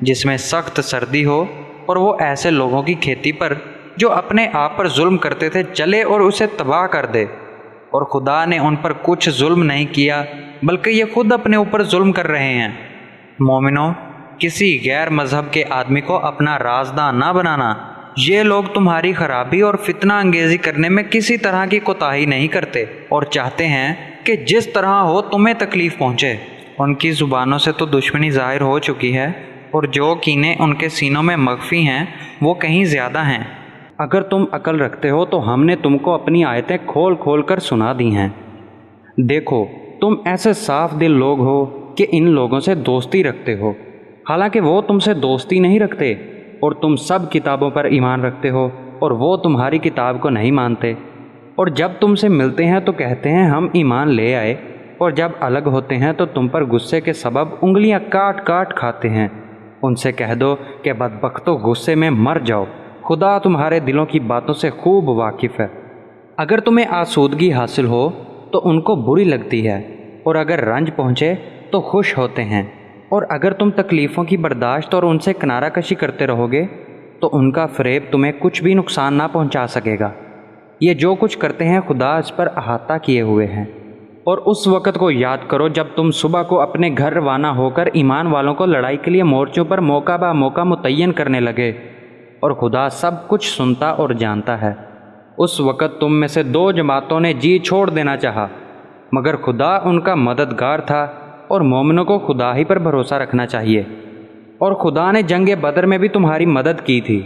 جس میں سخت سردی ہو، اور وہ ایسے لوگوں کی کھیتی پر جو اپنے آپ پر ظلم کرتے تھے چلے اور اسے تباہ کر دے، اور خدا نے ان پر کچھ ظلم نہیں کیا بلکہ یہ خود اپنے اوپر ظلم کر رہے ہیں۔ مومنوں، کسی غیر مذہب کے آدمی کو اپنا رازداں نہ بنانا۔ یہ لوگ تمہاری خرابی اور فتنہ انگیزی کرنے میں کسی طرح کی کوتاہی نہیں کرتے اور چاہتے ہیں کہ جس طرح ہو تمہیں تکلیف پہنچے۔ ان کی زبانوں سے تو دشمنی ظاہر ہو چکی ہے اور جو کینے ان کے سینوں میں مخفی ہیں وہ کہیں زیادہ ہیں۔ اگر تم عقل رکھتے ہو تو ہم نے تم کو اپنی آیتیں کھول کھول کر سنا دی ہیں۔ دیکھو تم ایسے صاف دل لوگ ہو کہ ان لوگوں سے دوستی رکھتے ہو، حالانکہ وہ تم سے دوستی نہیں رکھتے، اور تم سب کتابوں پر ایمان رکھتے ہو اور وہ تمہاری کتاب کو نہیں مانتے، اور جب تم سے ملتے ہیں تو کہتے ہیں ہم ایمان لے آئے، اور جب الگ ہوتے ہیں تو تم پر غصے کے سبب انگلیاں کاٹ کاٹ کھاتے ہیں۔ ان سے کہہ دو کہ بدبختو غصے میں مر جاؤ، خدا تمہارے دلوں کی باتوں سے خوب واقف ہے۔ اگر تمہیں آسودگی حاصل ہو تو ان کو بری لگتی ہے، اور اگر رنج پہنچے تو خوش ہوتے ہیں، اور اگر تم تکلیفوں کی برداشت اور ان سے کنارہ کشی کرتے رہو گے تو ان کا فریب تمہیں کچھ بھی نقصان نہ پہنچا سکے گا۔ یہ جو کچھ کرتے ہیں خدا اس پر احاطہ کیے ہوئے ہیں۔ اور اس وقت کو یاد کرو جب تم صبح کو اپنے گھر روانہ ہو کر ایمان والوں کو لڑائی کے لیے مورچوں پر موقع بہ موقع متعین کرنے لگے، اور خدا سب کچھ سنتا اور جانتا ہے۔ اس وقت تم میں سے 2 جماعتوں نے جی چھوڑ دینا چاہا، مگر خدا ان کا مددگار تھا، اور مومنوں کو خدا ہی پر بھروسہ رکھنا چاہیے۔ اور خدا نے جنگ بدر میں بھی تمہاری مدد کی تھی،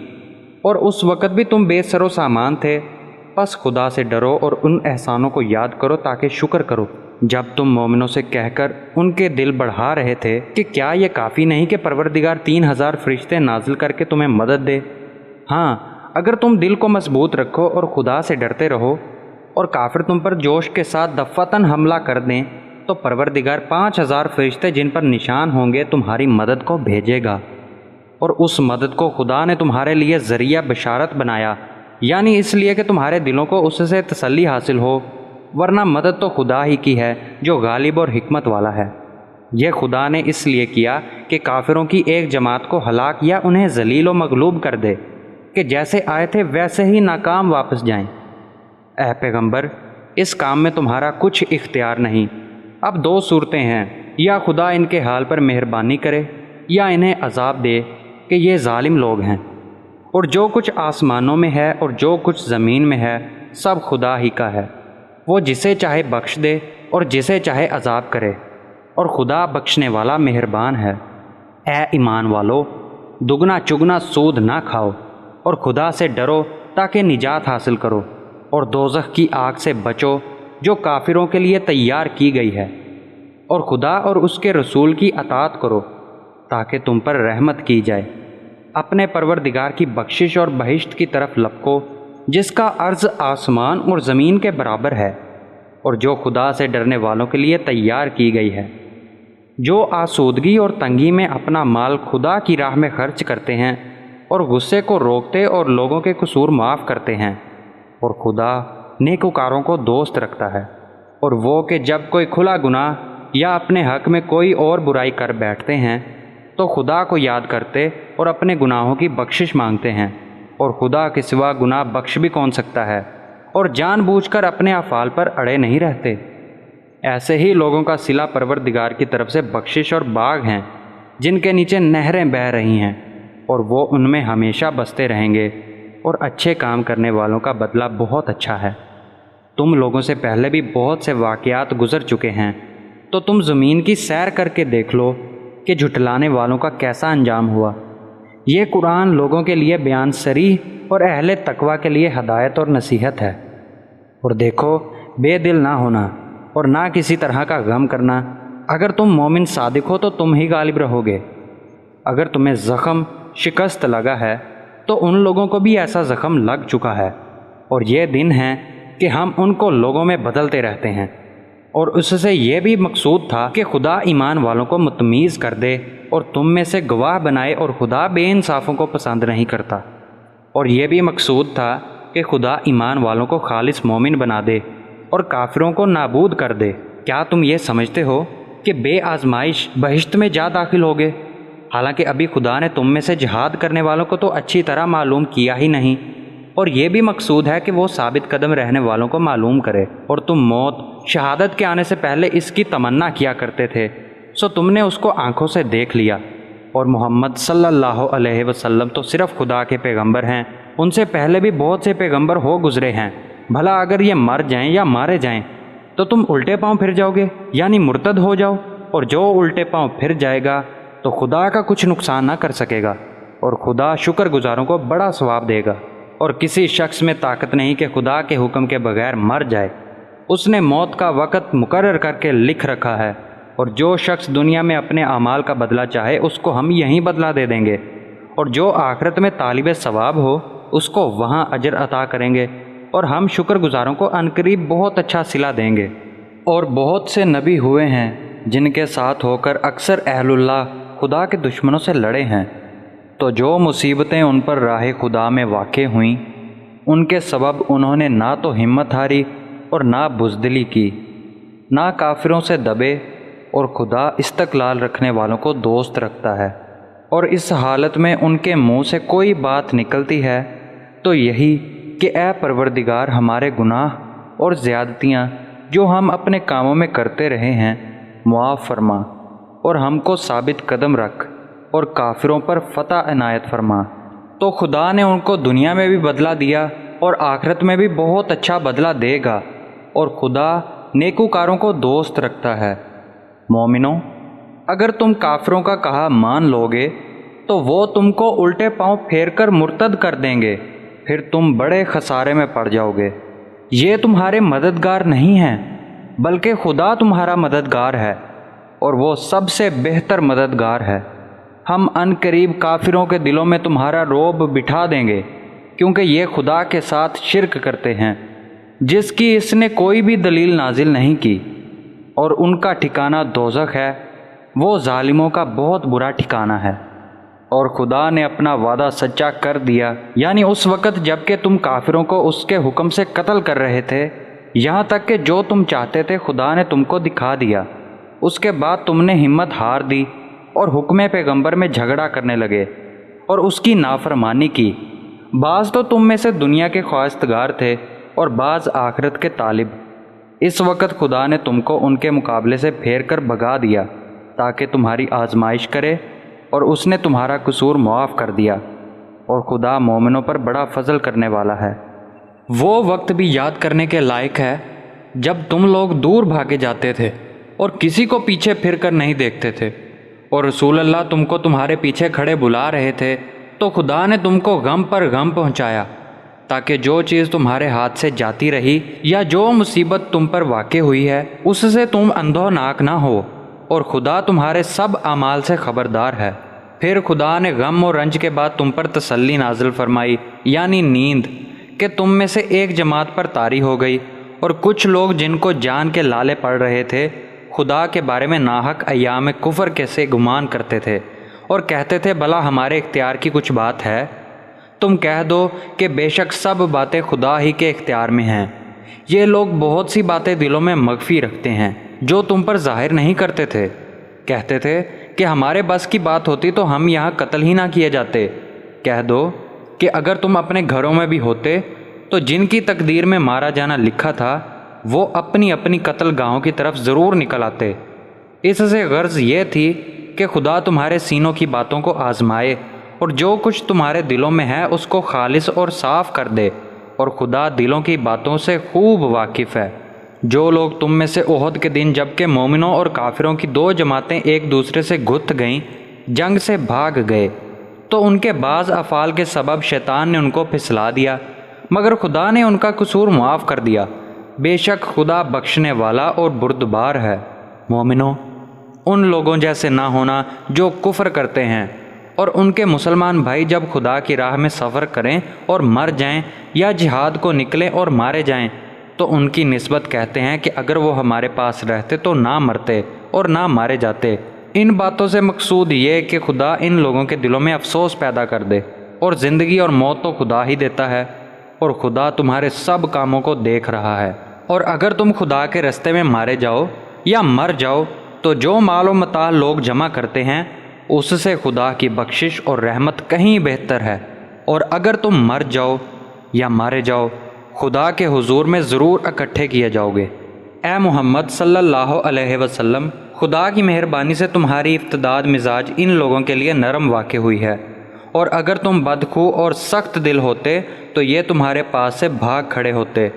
اور اس وقت بھی تم بے سر و سامان تھے۔ بس خدا سے ڈرو اور ان احسانوں کو یاد کرو تاکہ شکر کرو، جب تم مومنوں سے کہہ کر ان کے دل بڑھا رہے تھے کہ کیا یہ کافی نہیں کہ پروردگار 3000 فرشتے نازل کر کے تمہیں مدد دے۔ ہاں، اگر تم دل کو مضبوط رکھو اور خدا سے ڈرتے رہو، اور کافر تم پر جوش کے ساتھ دفعتاً حملہ کر دیں، تو پروردگار 5000 فرشتے جن پر نشان ہوں گے تمہاری مدد کو بھیجے گا، اور اس مدد کو خدا نے تمہارے لیے ذریعہ بشارت بنایا، یعنی اس لیے کہ تمہارے دلوں کو اس سے تسلی حاصل ہو، ورنہ مدد تو خدا ہی کی ہے جو غالب اور حکمت والا ہے۔ یہ خدا نے اس لیے کیا کہ کافروں کی ایک جماعت کو ہلاک یا انہیں ذلیل و مغلوب کر دے کہ جیسے آئے تھے ویسے ہی ناکام واپس جائیں۔ اے پیغمبر، اس کام میں تمہارا کچھ اختیار نہیں۔ اب 2 صورتیں ہیں، یا خدا ان کے حال پر مہربانی کرے یا انہیں عذاب دے کہ یہ ظالم لوگ ہیں۔ اور جو کچھ آسمانوں میں ہے اور جو کچھ زمین میں ہے سب خدا ہی کا ہے، وہ جسے چاہے بخش دے اور جسے چاہے عذاب کرے، اور خدا بخشنے والا مہربان ہے۔ اے ایمان والو، دگنا چگنا سود نہ کھاؤ، اور خدا سے ڈرو تاکہ نجات حاصل کرو، اور دوزخ کی آگ سے بچو جو کافروں کے لیے تیار کی گئی ہے، اور خدا اور اس کے رسول کی اطاعت کرو تاکہ تم پر رحمت کی جائے۔ اپنے پروردگار کی بخشش اور بہشت کی طرف لپکو جس کا عرض آسمان اور زمین کے برابر ہے، اور جو خدا سے ڈرنے والوں کے لیے تیار کی گئی ہے۔ جو آسودگی اور تنگی میں اپنا مال خدا کی راہ میں خرچ کرتے ہیں، اور غصے کو روکتے اور لوگوں کے قصور معاف کرتے ہیں، اور خدا نیکوکاروں کو دوست رکھتا ہے۔ اور وہ کہ جب کوئی کھلا گناہ یا اپنے حق میں کوئی اور برائی کر بیٹھتے ہیں تو خدا کو یاد کرتے اور اپنے گناہوں کی بخشش مانگتے ہیں، اور خدا کے سوا گناہ بخش بھی کون سکتا ہے، اور جان بوجھ کر اپنے افعال پر اڑے نہیں رہتے۔ ایسے ہی لوگوں کا صلہ پروردگار کی طرف سے بخشش اور باغ ہیں جن کے نیچے نہریں بہہ رہی ہیں، اور وہ ان میں ہمیشہ بستے رہیں گے، اور اچھے کام کرنے والوں کا بدلہ بہت اچھا ہے۔ تم لوگوں سے پہلے بھی بہت سے واقعات گزر چکے ہیں، تو تم زمین کی سیر کر کے دیکھ لو کہ جھٹلانے والوں کا کیسا انجام ہوا۔ یہ قرآن لوگوں کے لیے بیان صریح اور اہل تقوی کے لیے ہدایت اور نصیحت ہے۔ اور دیکھو، بے دل نہ ہونا اور نہ کسی طرح کا غم کرنا۔ اگر تم مومن صادق ہو تو تم ہی غالب رہو گے۔ اگر تمہیں زخم شکست لگا ہے تو ان لوگوں کو بھی ایسا زخم لگ چکا ہے، اور یہ دن ہے کہ ہم ان کو لوگوں میں بدلتے رہتے ہیں۔ اور اس سے یہ بھی مقصود تھا کہ خدا ایمان والوں کو متمیز کر دے اور تم میں سے گواہ بنائے، اور خدا بے انصافوں کو پسند نہیں کرتا۔ اور یہ بھی مقصود تھا کہ خدا ایمان والوں کو خالص مومن بنا دے اور کافروں کو نابود کر دے۔ کیا تم یہ سمجھتے ہو کہ بے آزمائش بہشت میں جا داخل ہوگے، حالانکہ ابھی خدا نے تم میں سے جہاد کرنے والوں کو تو اچھی طرح معلوم کیا ہی نہیں؟ اور یہ بھی مقصود ہے کہ وہ ثابت قدم رہنے والوں کو معلوم کرے۔ اور تم موت، شہادت کے آنے سے پہلے اس کی تمنا کیا کرتے تھے، سو تم نے اس کو آنکھوں سے دیکھ لیا۔ اور محمد صلی اللہ علیہ وسلم تو صرف خدا کے پیغمبر ہیں، ان سے پہلے بھی بہت سے پیغمبر ہو گزرے ہیں۔ بھلا اگر یہ مر جائیں یا مارے جائیں تو تم الٹے پاؤں پھر جاؤ گے، یعنی مرتد ہو جاؤ، اور جو الٹے پاؤں پھر جائے گا تو خدا کا کچھ نقصان نہ کر سکے گا، اور خدا شکر گزاروں کو بڑا ثواب دے گا۔ اور کسی شخص میں طاقت نہیں کہ خدا کے حکم کے بغیر مر جائے، اس نے موت کا وقت مقرر کر کے لکھ رکھا ہے، اور جو شخص دنیا میں اپنے اعمال کا بدلہ چاہے اس کو ہم یہیں بدلہ دے دیں گے، اور جو آخرت میں طالب ثواب ہو اس کو وہاں اجر عطا کریں گے، اور ہم شکر گزاروں کو عنقریب بہت اچھا صلہ دیں گے۔ اور بہت سے نبی ہوئے ہیں جن کے ساتھ ہو کر اکثر اہل اللہ خدا کے دشمنوں سے لڑے ہیں، تو جو مصیبتیں ان پر راہ خدا میں واقع ہوئیں ان کے سبب انہوں نے نہ تو ہمت ہاری اور نہ بزدلی کی، نہ کافروں سے دبے، اور خدا استقلال رکھنے والوں کو دوست رکھتا ہے۔ اور اس حالت میں ان کے منہ سے کوئی بات نکلتی ہے تو یہی کہ اے پروردگار، ہمارے گناہ اور زیادتیاں جو ہم اپنے کاموں میں کرتے رہے ہیں معاف فرما، اور ہم کو ثابت قدم رکھ، اور کافروں پر فتح عنایت فرما۔ تو خدا نے ان کو دنیا میں بھی بدلہ دیا اور آخرت میں بھی بہت اچھا بدلہ دے گا، اور خدا نیکوکاروں کو دوست رکھتا ہے۔ مومنوں، اگر تم کافروں کا کہا مان لو گے تو وہ تم کو الٹے پاؤں پھیر کر مرتد کر دیں گے، پھر تم بڑے خسارے میں پڑ جاؤ گے۔ یہ تمہارے مددگار نہیں ہیں بلکہ خدا تمہارا مددگار ہے، اور وہ سب سے بہتر مددگار ہے۔ ہم ان قریب کافروں کے دلوں میں تمہارا رعب بٹھا دیں گے، کیونکہ یہ خدا کے ساتھ شرک کرتے ہیں جس کی اس نے کوئی بھی دلیل نازل نہیں کی، اور ان کا ٹھکانہ دوزخ ہے، وہ ظالموں کا بہت برا ٹھکانہ ہے۔ اور خدا نے اپنا وعدہ سچا کر دیا، یعنی اس وقت جب کہ تم کافروں کو اس کے حکم سے قتل کر رہے تھے، یہاں تک کہ جو تم چاہتے تھے خدا نے تم کو دکھا دیا۔ اس کے بعد تم نے ہمت ہار دی اور حکم پیغمبر میں جھگڑا کرنے لگے اور اس کی نافرمانی کی۔ بعض تو تم میں سے دنیا کے خواستگار تھے اور بعض آخرت کے طالب۔ اس وقت خدا نے تم کو ان کے مقابلے سے پھیر کر بھگا دیا تاکہ تمہاری آزمائش کرے، اور اس نے تمہارا قصور معاف کر دیا، اور خدا مومنوں پر بڑا فضل کرنے والا ہے۔ وہ وقت بھی یاد کرنے کے لائق ہے جب تم لوگ دور بھاگے جاتے تھے اور کسی کو پیچھے پھر کر نہیں دیکھتے تھے، اور رسول اللہ تم کو تمہارے پیچھے کھڑے بلا رہے تھے، تو خدا نے تم کو غم پر غم پہنچایا، تاکہ جو چیز تمہارے ہاتھ سے جاتی رہی یا جو مصیبت تم پر واقع ہوئی ہے اس سے تم اندھوناک نہ ہو، اور خدا تمہارے سب اعمال سے خبردار ہے۔ پھر خدا نے غم اور رنج کے بعد تم پر تسلی نازل فرمائی، یعنی نیند، کہ تم میں سے ایک جماعت پر طاری ہو گئی، اور کچھ لوگ جن کو جان کے لالے پڑ رہے تھے خدا کے بارے میں ناحق ایام کفر کیسے گمان کرتے تھے، اور کہتے تھے بھلا ہمارے اختیار کی کچھ بات ہے؟ تم کہہ دو کہ بے شک سب باتیں خدا ہی کے اختیار میں ہیں۔ یہ لوگ بہت سی باتیں دلوں میں مخفی رکھتے ہیں جو تم پر ظاہر نہیں کرتے تھے۔ کہتے تھے کہ ہمارے بس کی بات ہوتی تو ہم یہاں قتل ہی نہ کیے جاتے۔ کہہ دو کہ اگر تم اپنے گھروں میں بھی ہوتے تو جن کی تقدیر میں مارا جانا لکھا تھا وہ اپنی اپنی قتل گاہوں کی طرف ضرور نکل آتے۔ اس سے غرض یہ تھی کہ خدا تمہارے سینوں کی باتوں کو آزمائے، اور جو کچھ تمہارے دلوں میں ہے اس کو خالص اور صاف کر دے، اور خدا دلوں کی باتوں سے خوب واقف ہے۔ جو لوگ تم میں سے احد کے دن جب کہ مومنوں اور کافروں کی دو جماعتیں ایک دوسرے سے گھت گئیں جنگ سے بھاگ گئے، تو ان کے بعض افعال کے سبب شیطان نے ان کو پھسلا دیا، مگر خدا نے ان کا قصور معاف کر دیا۔ بے شک خدا بخشنے والا اور بردبار ہے۔ مومنوں، ان لوگوں جیسے نہ ہونا جو کفر کرتے ہیں، اور ان کے مسلمان بھائی جب خدا کی راہ میں سفر کریں اور مر جائیں یا جہاد کو نکلیں اور مارے جائیں تو ان کی نسبت کہتے ہیں کہ اگر وہ ہمارے پاس رہتے تو نہ مرتے اور نہ مارے جاتے۔ ان باتوں سے مقصود یہ کہ خدا ان لوگوں کے دلوں میں افسوس پیدا کر دے، اور زندگی اور موت تو خدا ہی دیتا ہے، اور خدا تمہارے سب کاموں کو دیکھ رہا ہے۔ اور اگر تم خدا کے رستے میں مارے جاؤ یا مر جاؤ تو جو مال و متاع لوگ جمع کرتے ہیں اس سے خدا کی بخشش اور رحمت کہیں بہتر ہے، اور اگر تم مر جاؤ یا مارے جاؤ خدا کے حضور میں ضرور اکٹھے کیے جاؤ گے۔ اے محمد صلی اللہ علیہ وسلم، خدا کی مہربانی سے تمہاری افتداد مزاج ان لوگوں کے لیے نرم واقع ہوئی ہے، اور اگر تم بدخو اور سخت دل ہوتے تو یہ تمہارے پاس سے بھاگ کھڑے ہوتے،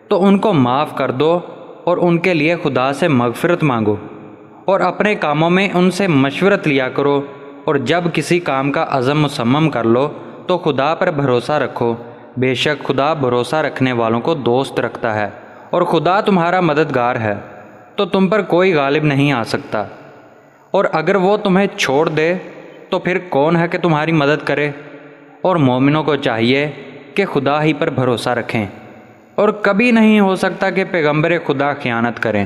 تو ان کو معاف کر دو اور ان کے لیے خدا سے مغفرت مانگو، اور اپنے کاموں میں ان سے مشورت لیا کرو، اور جب کسی کام کا عزم مصمم کر لو تو خدا پر بھروسہ رکھو، بے شک خدا بھروسہ رکھنے والوں کو دوست رکھتا ہے، اور خدا تمہارا مددگار ہے، تو تم پر کوئی غالب نہیں آ سکتا۔ اور اگر وہ تمہیں چھوڑ دے تو پھر کون ہے کہ تمہاری مدد کرے؟ اور مومنوں کو چاہیے کہ خدا ہی پر بھروسہ رکھیں، اور کبھی نہیں ہو سکتا کہ پیغمبر خدا خیانت کریں،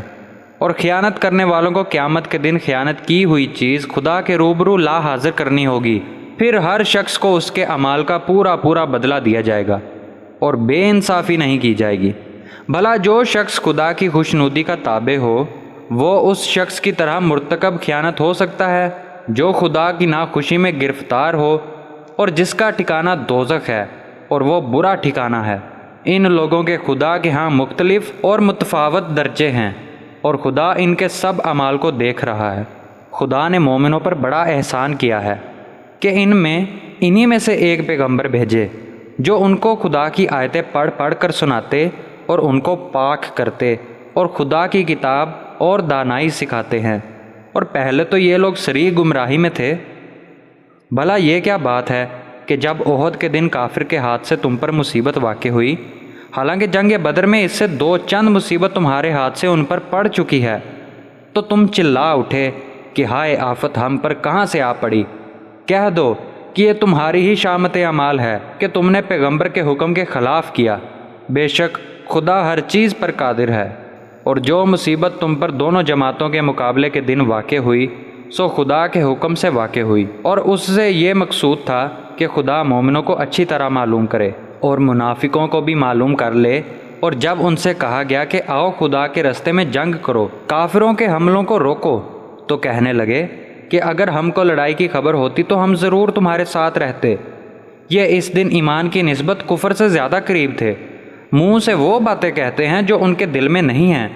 اور خیانت کرنے والوں کو قیامت کے دن خیانت کی ہوئی چیز خدا کے روبرو لا حاضر کرنی ہوگی، پھر ہر شخص کو اس کے اعمال کا پورا بدلہ دیا جائے گا، اور بے انصافی نہیں کی جائے گی۔ بھلا جو شخص خدا کی خوشنودی کا تابع ہو، وہ اس شخص کی طرح مرتکب خیانت ہو سکتا ہے جو خدا کی ناخوشی میں گرفتار ہو، اور جس کا ٹھکانہ دوزخ ہے، اور وہ برا ٹھکانہ ہے۔ ان لوگوں کے خدا کے ہاں مختلف اور متفاوت درجے ہیں، اور خدا ان کے سب اعمال کو دیکھ رہا ہے۔ خدا نے مومنوں پر بڑا احسان کیا ہے کہ انہی میں سے ایک پیغمبر بھیجے جو ان کو خدا کی آیتیں پڑھ کر سناتے اور ان کو پاک کرتے، اور خدا کی کتاب اور دانائی سکھاتے ہیں، اور پہلے تو یہ لوگ سری گمراہی میں تھے۔ بھلا یہ کیا بات ہے کہ جب احد کے دن کافر کے ہاتھ سے تم پر مصیبت واقع ہوئی، حالانکہ جنگ بدر میں اس سے دو چند مصیبت تمہارے ہاتھ سے ان پر پڑ چکی ہے، تو تم چلا اٹھے کہ ہائے آفت ہم پر کہاں سے آ پڑی؟ کہہ دو کہ یہ تمہاری ہی شامت اعمال ہے کہ تم نے پیغمبر کے حکم کے خلاف کیا، بے شک خدا ہر چیز پر قادر ہے۔ اور جو مصیبت تم پر دونوں جماعتوں کے مقابلے کے دن واقع ہوئی، سو خدا کے حکم سے واقع ہوئی، اور اس سے یہ مقصود تھا کہ خدا مومنوں کو اچھی طرح معلوم کرے اور منافقوں کو بھی معلوم کر لے۔ اور جب ان سے کہا گیا کہ آؤ خدا کے رستے میں جنگ کرو، کافروں کے حملوں کو روکو، تو کہنے لگے کہ اگر ہم کو لڑائی کی خبر ہوتی تو ہم ضرور تمہارے ساتھ رہتے۔ یہ اس دن ایمان کی نسبت کفر سے زیادہ قریب تھے۔ منہ سے وہ باتیں کہتے ہیں جو ان کے دل میں نہیں ہیں،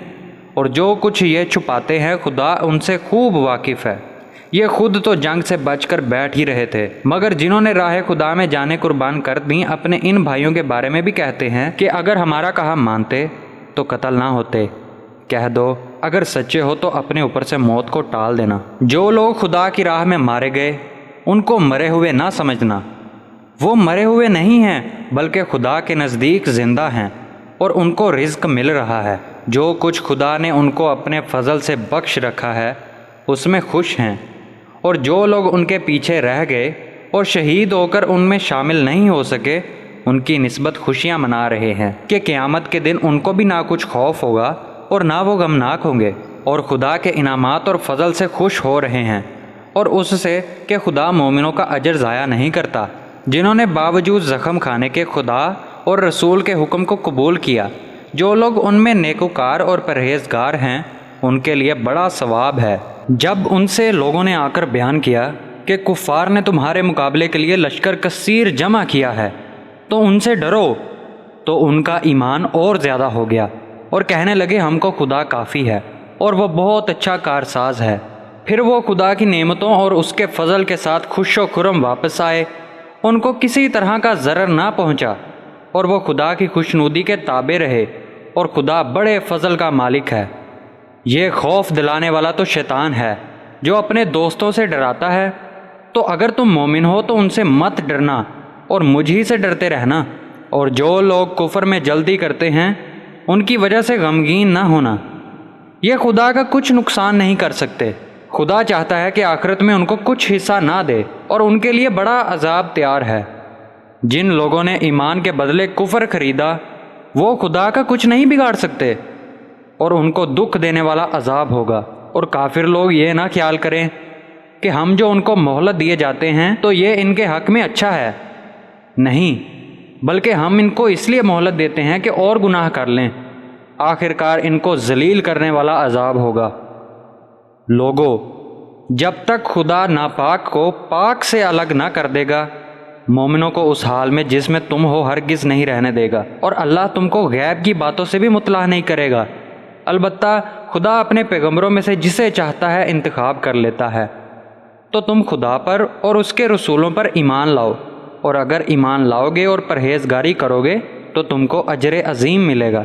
اور جو کچھ یہ چھپاتے ہیں خدا ان سے خوب واقف ہے۔ یہ خود تو جنگ سے بچ کر بیٹھ ہی رہے تھے، مگر جنہوں نے راہ خدا میں جانیں قربان کر دیں اپنے ان بھائیوں کے بارے میں بھی کہتے ہیں کہ اگر ہمارا کہا مانتے تو قتل نہ ہوتے۔ کہہ دو اگر سچے ہو تو اپنے اوپر سے موت کو ٹال دینا۔ جو لوگ خدا کی راہ میں مارے گئے ان کو مرے ہوئے نہ سمجھنا، وہ مرے ہوئے نہیں ہیں بلکہ خدا کے نزدیک زندہ ہیں، اور ان کو رزق مل رہا ہے۔ جو کچھ خدا نے ان کو اپنے فضل سے بخش رکھا ہے اس میں خوش ہیں، اور جو لوگ ان کے پیچھے رہ گئے اور شہید ہو کر ان میں شامل نہیں ہو سکے، ان کی نسبت خوشیاں منا رہے ہیں کہ قیامت کے دن ان کو بھی نہ کچھ خوف ہوگا اور نہ وہ غمناک ہوں گے، اور خدا کے انعامات اور فضل سے خوش ہو رہے ہیں، اور اس سے کہ خدا مومنوں کا اجر ضائع نہیں کرتا جنہوں نے باوجود زخم کھانے کے خدا اور رسول کے حکم کو قبول کیا۔ جو لوگ ان میں نیکوکار اور پرہیزگار ہیں ان کے لیے بڑا ثواب ہے۔ جب ان سے لوگوں نے آ کر بیان کیا کہ کفار نے تمہارے مقابلے کے لیے لشکر کثیر جمع کیا ہے تو ان سے ڈرو، تو ان کا ایمان اور زیادہ ہو گیا، اور کہنے لگے ہم کو خدا کافی ہے اور وہ بہت اچھا کارساز ہے۔ پھر وہ خدا کی نعمتوں اور اس کے فضل کے ساتھ خوش و خرم واپس آئے، ان کو کسی طرح کا ضرر نہ پہنچا، اور وہ خدا کی خوشنودی کے تابع رہے، اور خدا بڑے فضل کا مالک ہے۔ یہ خوف دلانے والا تو شیطان ہے جو اپنے دوستوں سے ڈراتا ہے، تو اگر تم مومن ہو تو ان سے مت ڈرنا اور مجھ ہی سے ڈرتے رہنا، اور جو لوگ کفر میں جلدی کرتے ہیں ان کی وجہ سے غمگین نہ ہونا، یہ خدا کا کچھ نقصان نہیں کر سکتے۔ خدا چاہتا ہے کہ آخرت میں ان کو کچھ حصہ نہ دے، اور ان کے لیے بڑا عذاب تیار ہے۔ جن لوگوں نے ایمان کے بدلے کفر خریدا وہ خدا کا کچھ نہیں بگاڑ سکتے، اور ان کو دکھ دینے والا عذاب ہوگا۔ اور کافر لوگ یہ نہ خیال کریں کہ ہم جو ان کو مہلت دیے جاتے ہیں تو یہ ان کے حق میں اچھا ہے، نہیں، بلکہ ہم ان کو اس لیے مہلت دیتے ہیں کہ اور گناہ کر لیں، آخرکار ان کو ذلیل کرنے والا عذاب ہوگا۔ لوگو، جب تک خدا ناپاک کو پاک سے الگ نہ کر دے گا، مومنوں کو اس حال میں جس میں تم ہو ہرگز نہیں رہنے دے گا، اور اللہ تم کو غیب کی باتوں سے بھی مطلع نہیں کرے گا۔ البتہ خدا اپنے پیغمبروں میں سے جسے چاہتا ہے انتخاب کر لیتا ہے۔ تو تم خدا پر اور اس کے رسولوں پر ایمان لاؤ، اور اگر ایمان لاؤ گے اور پرہیزگاری کرو گے تو تم کو اجر عظیم ملے گا۔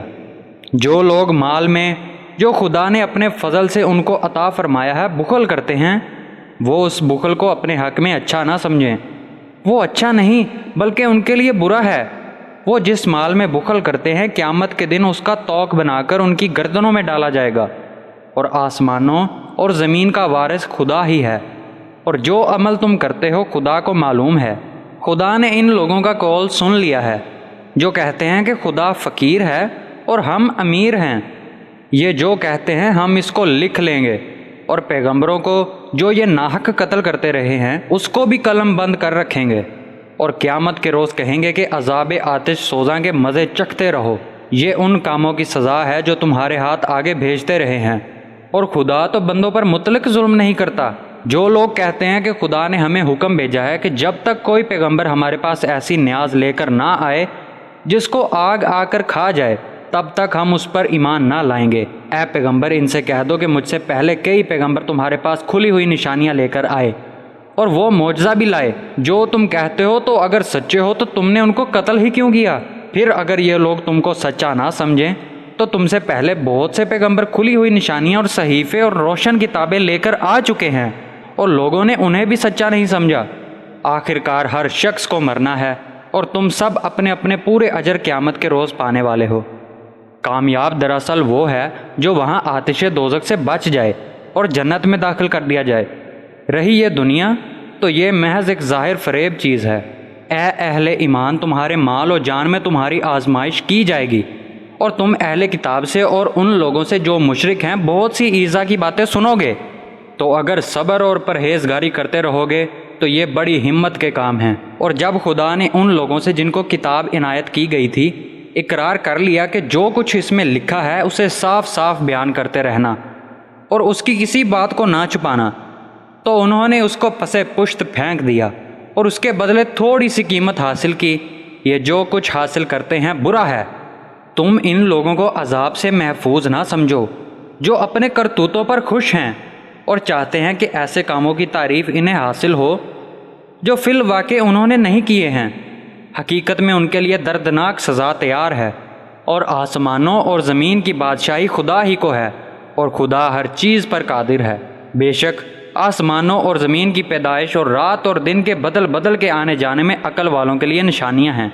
جو لوگ مال میں جو خدا نے اپنے فضل سے ان کو عطا فرمایا ہے بخل کرتے ہیں، وہ اس بخل کو اپنے حق میں اچھا نہ سمجھیں۔ وہ اچھا نہیں بلکہ ان کے لیے برا ہے۔ وہ جس مال میں بخل کرتے ہیں قیامت کے دن اس کا توق بنا کر ان کی گردنوں میں ڈالا جائے گا، اور آسمانوں اور زمین کا وارث خدا ہی ہے، اور جو عمل تم کرتے ہو خدا کو معلوم ہے۔ خدا نے ان لوگوں کا قول سن لیا ہے جو کہتے ہیں کہ خدا فقیر ہے اور ہم امیر ہیں۔ یہ جو کہتے ہیں ہم اس کو لکھ لیں گے، اور پیغمبروں کو جو یہ ناحق قتل کرتے رہے ہیں اس کو بھی قلم بند کر رکھیں گے، اور قیامت کے روز کہیں گے کہ عذاب آتش سوزاں کے مزے چکھتے رہو۔ یہ ان کاموں کی سزا ہے جو تمہارے ہاتھ آگے بھیجتے رہے ہیں، اور خدا تو بندوں پر مطلق ظلم نہیں کرتا۔ جو لوگ کہتے ہیں کہ خدا نے ہمیں حکم بھیجا ہے کہ جب تک کوئی پیغمبر ہمارے پاس ایسی نیاز لے کر نہ آئے جس کو آگ آ کر کھا جائے، تب تک ہم اس پر ایمان نہ لائیں گے۔ اے پیغمبر ان سے کہہ دو کہ مجھ سے پہلے کئی پیغمبر تمہارے پاس کھلی ہوئی نشانیاں لے کر آئے اور وہ معجزہ بھی لائے جو تم کہتے ہو، تو اگر سچے ہو تو تم نے ان کو قتل ہی کیوں کیا؟ پھر اگر یہ لوگ تم کو سچا نہ سمجھیں تو تم سے پہلے بہت سے پیغمبر کھلی ہوئی نشانیاں اور صحیفے اور روشن کتابیں لے کر آ چکے ہیں، اور لوگوں نے انہیں بھی سچا نہیں سمجھا۔ آخرکار ہر شخص کو مرنا ہے، اور تم سب اپنے اپنے پورے اجر قیامت کے روز پانے والے ہو۔ کامیاب دراصل وہ ہے جو وہاں آتش دوزخ سے بچ جائے اور جنت میں داخل کر دیا جائے۔ رہی یہ دنیا تو یہ محض ایک ظاہر فریب چیز ہے۔ اے اہل ایمان، تمہارے مال و جان میں تمہاری آزمائش کی جائے گی، اور تم اہل کتاب سے اور ان لوگوں سے جو مشرک ہیں بہت سی ایذا کی باتیں سنو گے، تو اگر صبر اور پرہیزگاری کرتے رہو گے تو یہ بڑی ہمت کے کام ہیں۔ اور جب خدا نے ان لوگوں سے جن کو کتاب عنایت کی گئی تھی اقرار کر لیا کہ جو کچھ اس میں لکھا ہے اسے صاف صاف بیان کرتے رہنا اور اس کی کسی بات کو نہ چھپانا، تو انہوں نے اس کو پسے پشت پھینک دیا اور اس کے بدلے تھوڑی سی قیمت حاصل کی۔ یہ جو کچھ حاصل کرتے ہیں برا ہے۔ تم ان لوگوں کو عذاب سے محفوظ نہ سمجھو جو اپنے کرتوتوں پر خوش ہیں اور چاہتے ہیں کہ ایسے کاموں کی تعریف انہیں حاصل ہو جو فی الواقع انہوں نے نہیں کیے ہیں۔ حقیقت میں ان کے لیے دردناک سزا تیار ہے، اور آسمانوں اور زمین کی بادشاہی خدا ہی کو ہے، اور خدا ہر چیز پر قادر ہے۔ بے شک آسمانوں اور زمین کی پیدائش اور رات اور دن کے بدل بدل کے آنے جانے میں عقل والوں کے لیے نشانیاں ہیں،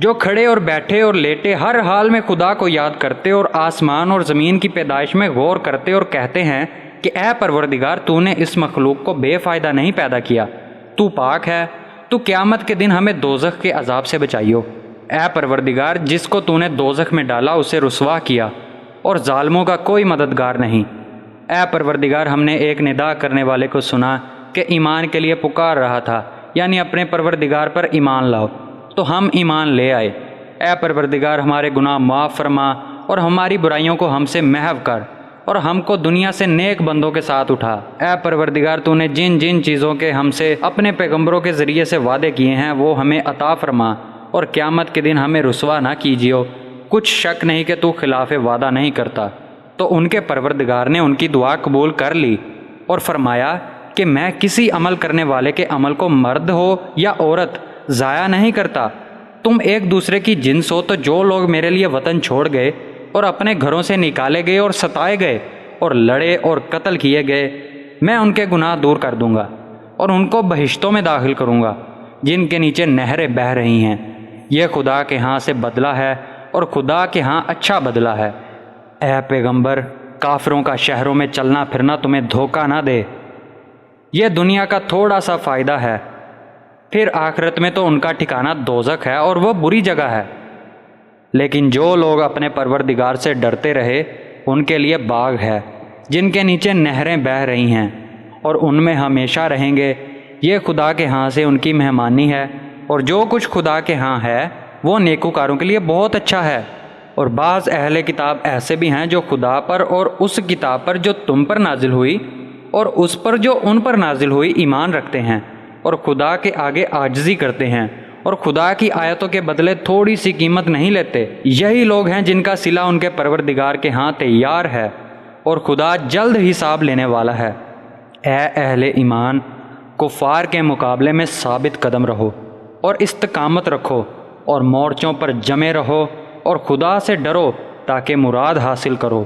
جو کھڑے اور بیٹھے اور لیٹے ہر حال میں خدا کو یاد کرتے اور آسمان اور زمین کی پیدائش میں غور کرتے اور کہتے ہیں کہ اے پروردگار، تو نے اس مخلوق کو بے فائدہ نہیں پیدا کیا، تو پاک ہے، تو قیامت کے دن ہمیں دوزخ کے عذاب سے بچائیو۔ اے پروردگار، جس کو تو نے دوزخ میں ڈالا اسے رسوا کیا، اور ظالموں کا کوئی مددگار نہیں۔ اے پروردگار، ہم نے ایک ندا کرنے والے کو سنا کہ ایمان کے لیے پکار رہا تھا، یعنی اپنے پروردگار پر ایمان لاؤ، تو ہم ایمان لے آئے۔ اے پروردگار، ہمارے گناہ معاف فرما اور ہماری برائیوں کو ہم سے محو کر، اور ہم کو دنیا سے نیک بندوں کے ساتھ اٹھا۔ اے پروردگار، تو نے جن جن چیزوں کے ہم سے اپنے پیغمبروں کے ذریعے سے وعدے کیے ہیں وہ ہمیں عطا فرما، اور قیامت کے دن ہمیں رسوا نہ کیجیو۔ کچھ شک نہیں کہ تو خلاف وعدہ نہیں کرتا۔ تو ان کے پروردگار نے ان کی دعا قبول کر لی اور فرمایا کہ میں کسی عمل کرنے والے کے عمل کو مرد ہو یا عورت ضائع نہیں کرتا۔ تم ایک دوسرے کی جنس ہو، تو جو لوگ میرے لیے وطن چھوڑ گئے اور اپنے گھروں سے نکالے گئے اور ستائے گئے اور لڑے اور قتل کیے گئے، میں ان کے گناہ دور کر دوں گا اور ان کو بہشتوں میں داخل کروں گا جن کے نیچے نہریں بہہ رہی ہیں۔ یہ خدا کے ہاں سے بدلہ ہے، اور خدا کے ہاں اچھا بدلہ ہے۔ اے پیغمبر، کافروں کا شہروں میں چلنا پھرنا تمہیں دھوکہ نہ دے۔ یہ دنیا کا تھوڑا سا فائدہ ہے، پھر آخرت میں تو ان کا ٹھکانہ دوزخ ہے اور وہ بری جگہ ہے۔ لیکن جو لوگ اپنے پروردگار سے ڈرتے رہے ان کے لیے باغ ہے جن کے نیچے نہریں بہہ رہی ہیں، اور ان میں ہمیشہ رہیں گے۔ یہ خدا کے ہاں سے ان کی مہمانی ہے، اور جو کچھ خدا کے ہاں ہے وہ نیکوکاروں کے لیے بہت اچھا ہے۔ اور بعض اہل کتاب ایسے بھی ہیں جو خدا پر اور اس کتاب پر جو تم پر نازل ہوئی اور اس پر جو ان پر نازل ہوئی ایمان رکھتے ہیں، اور خدا کے آگے عاجزی کرتے ہیں، اور خدا کی آیتوں کے بدلے تھوڑی سی قیمت نہیں لیتے۔ یہی لوگ ہیں جن کا صلہ ان کے پروردگار کے ہاں تیار ہے، اور خدا جلد حساب لینے والا ہے۔ اے اہل ایمان، کفار کے مقابلے میں ثابت قدم رہو اور استقامت رکھو، اور مورچوں پر جمے رہو، اور خدا سے ڈرو تاکہ مراد حاصل کرو۔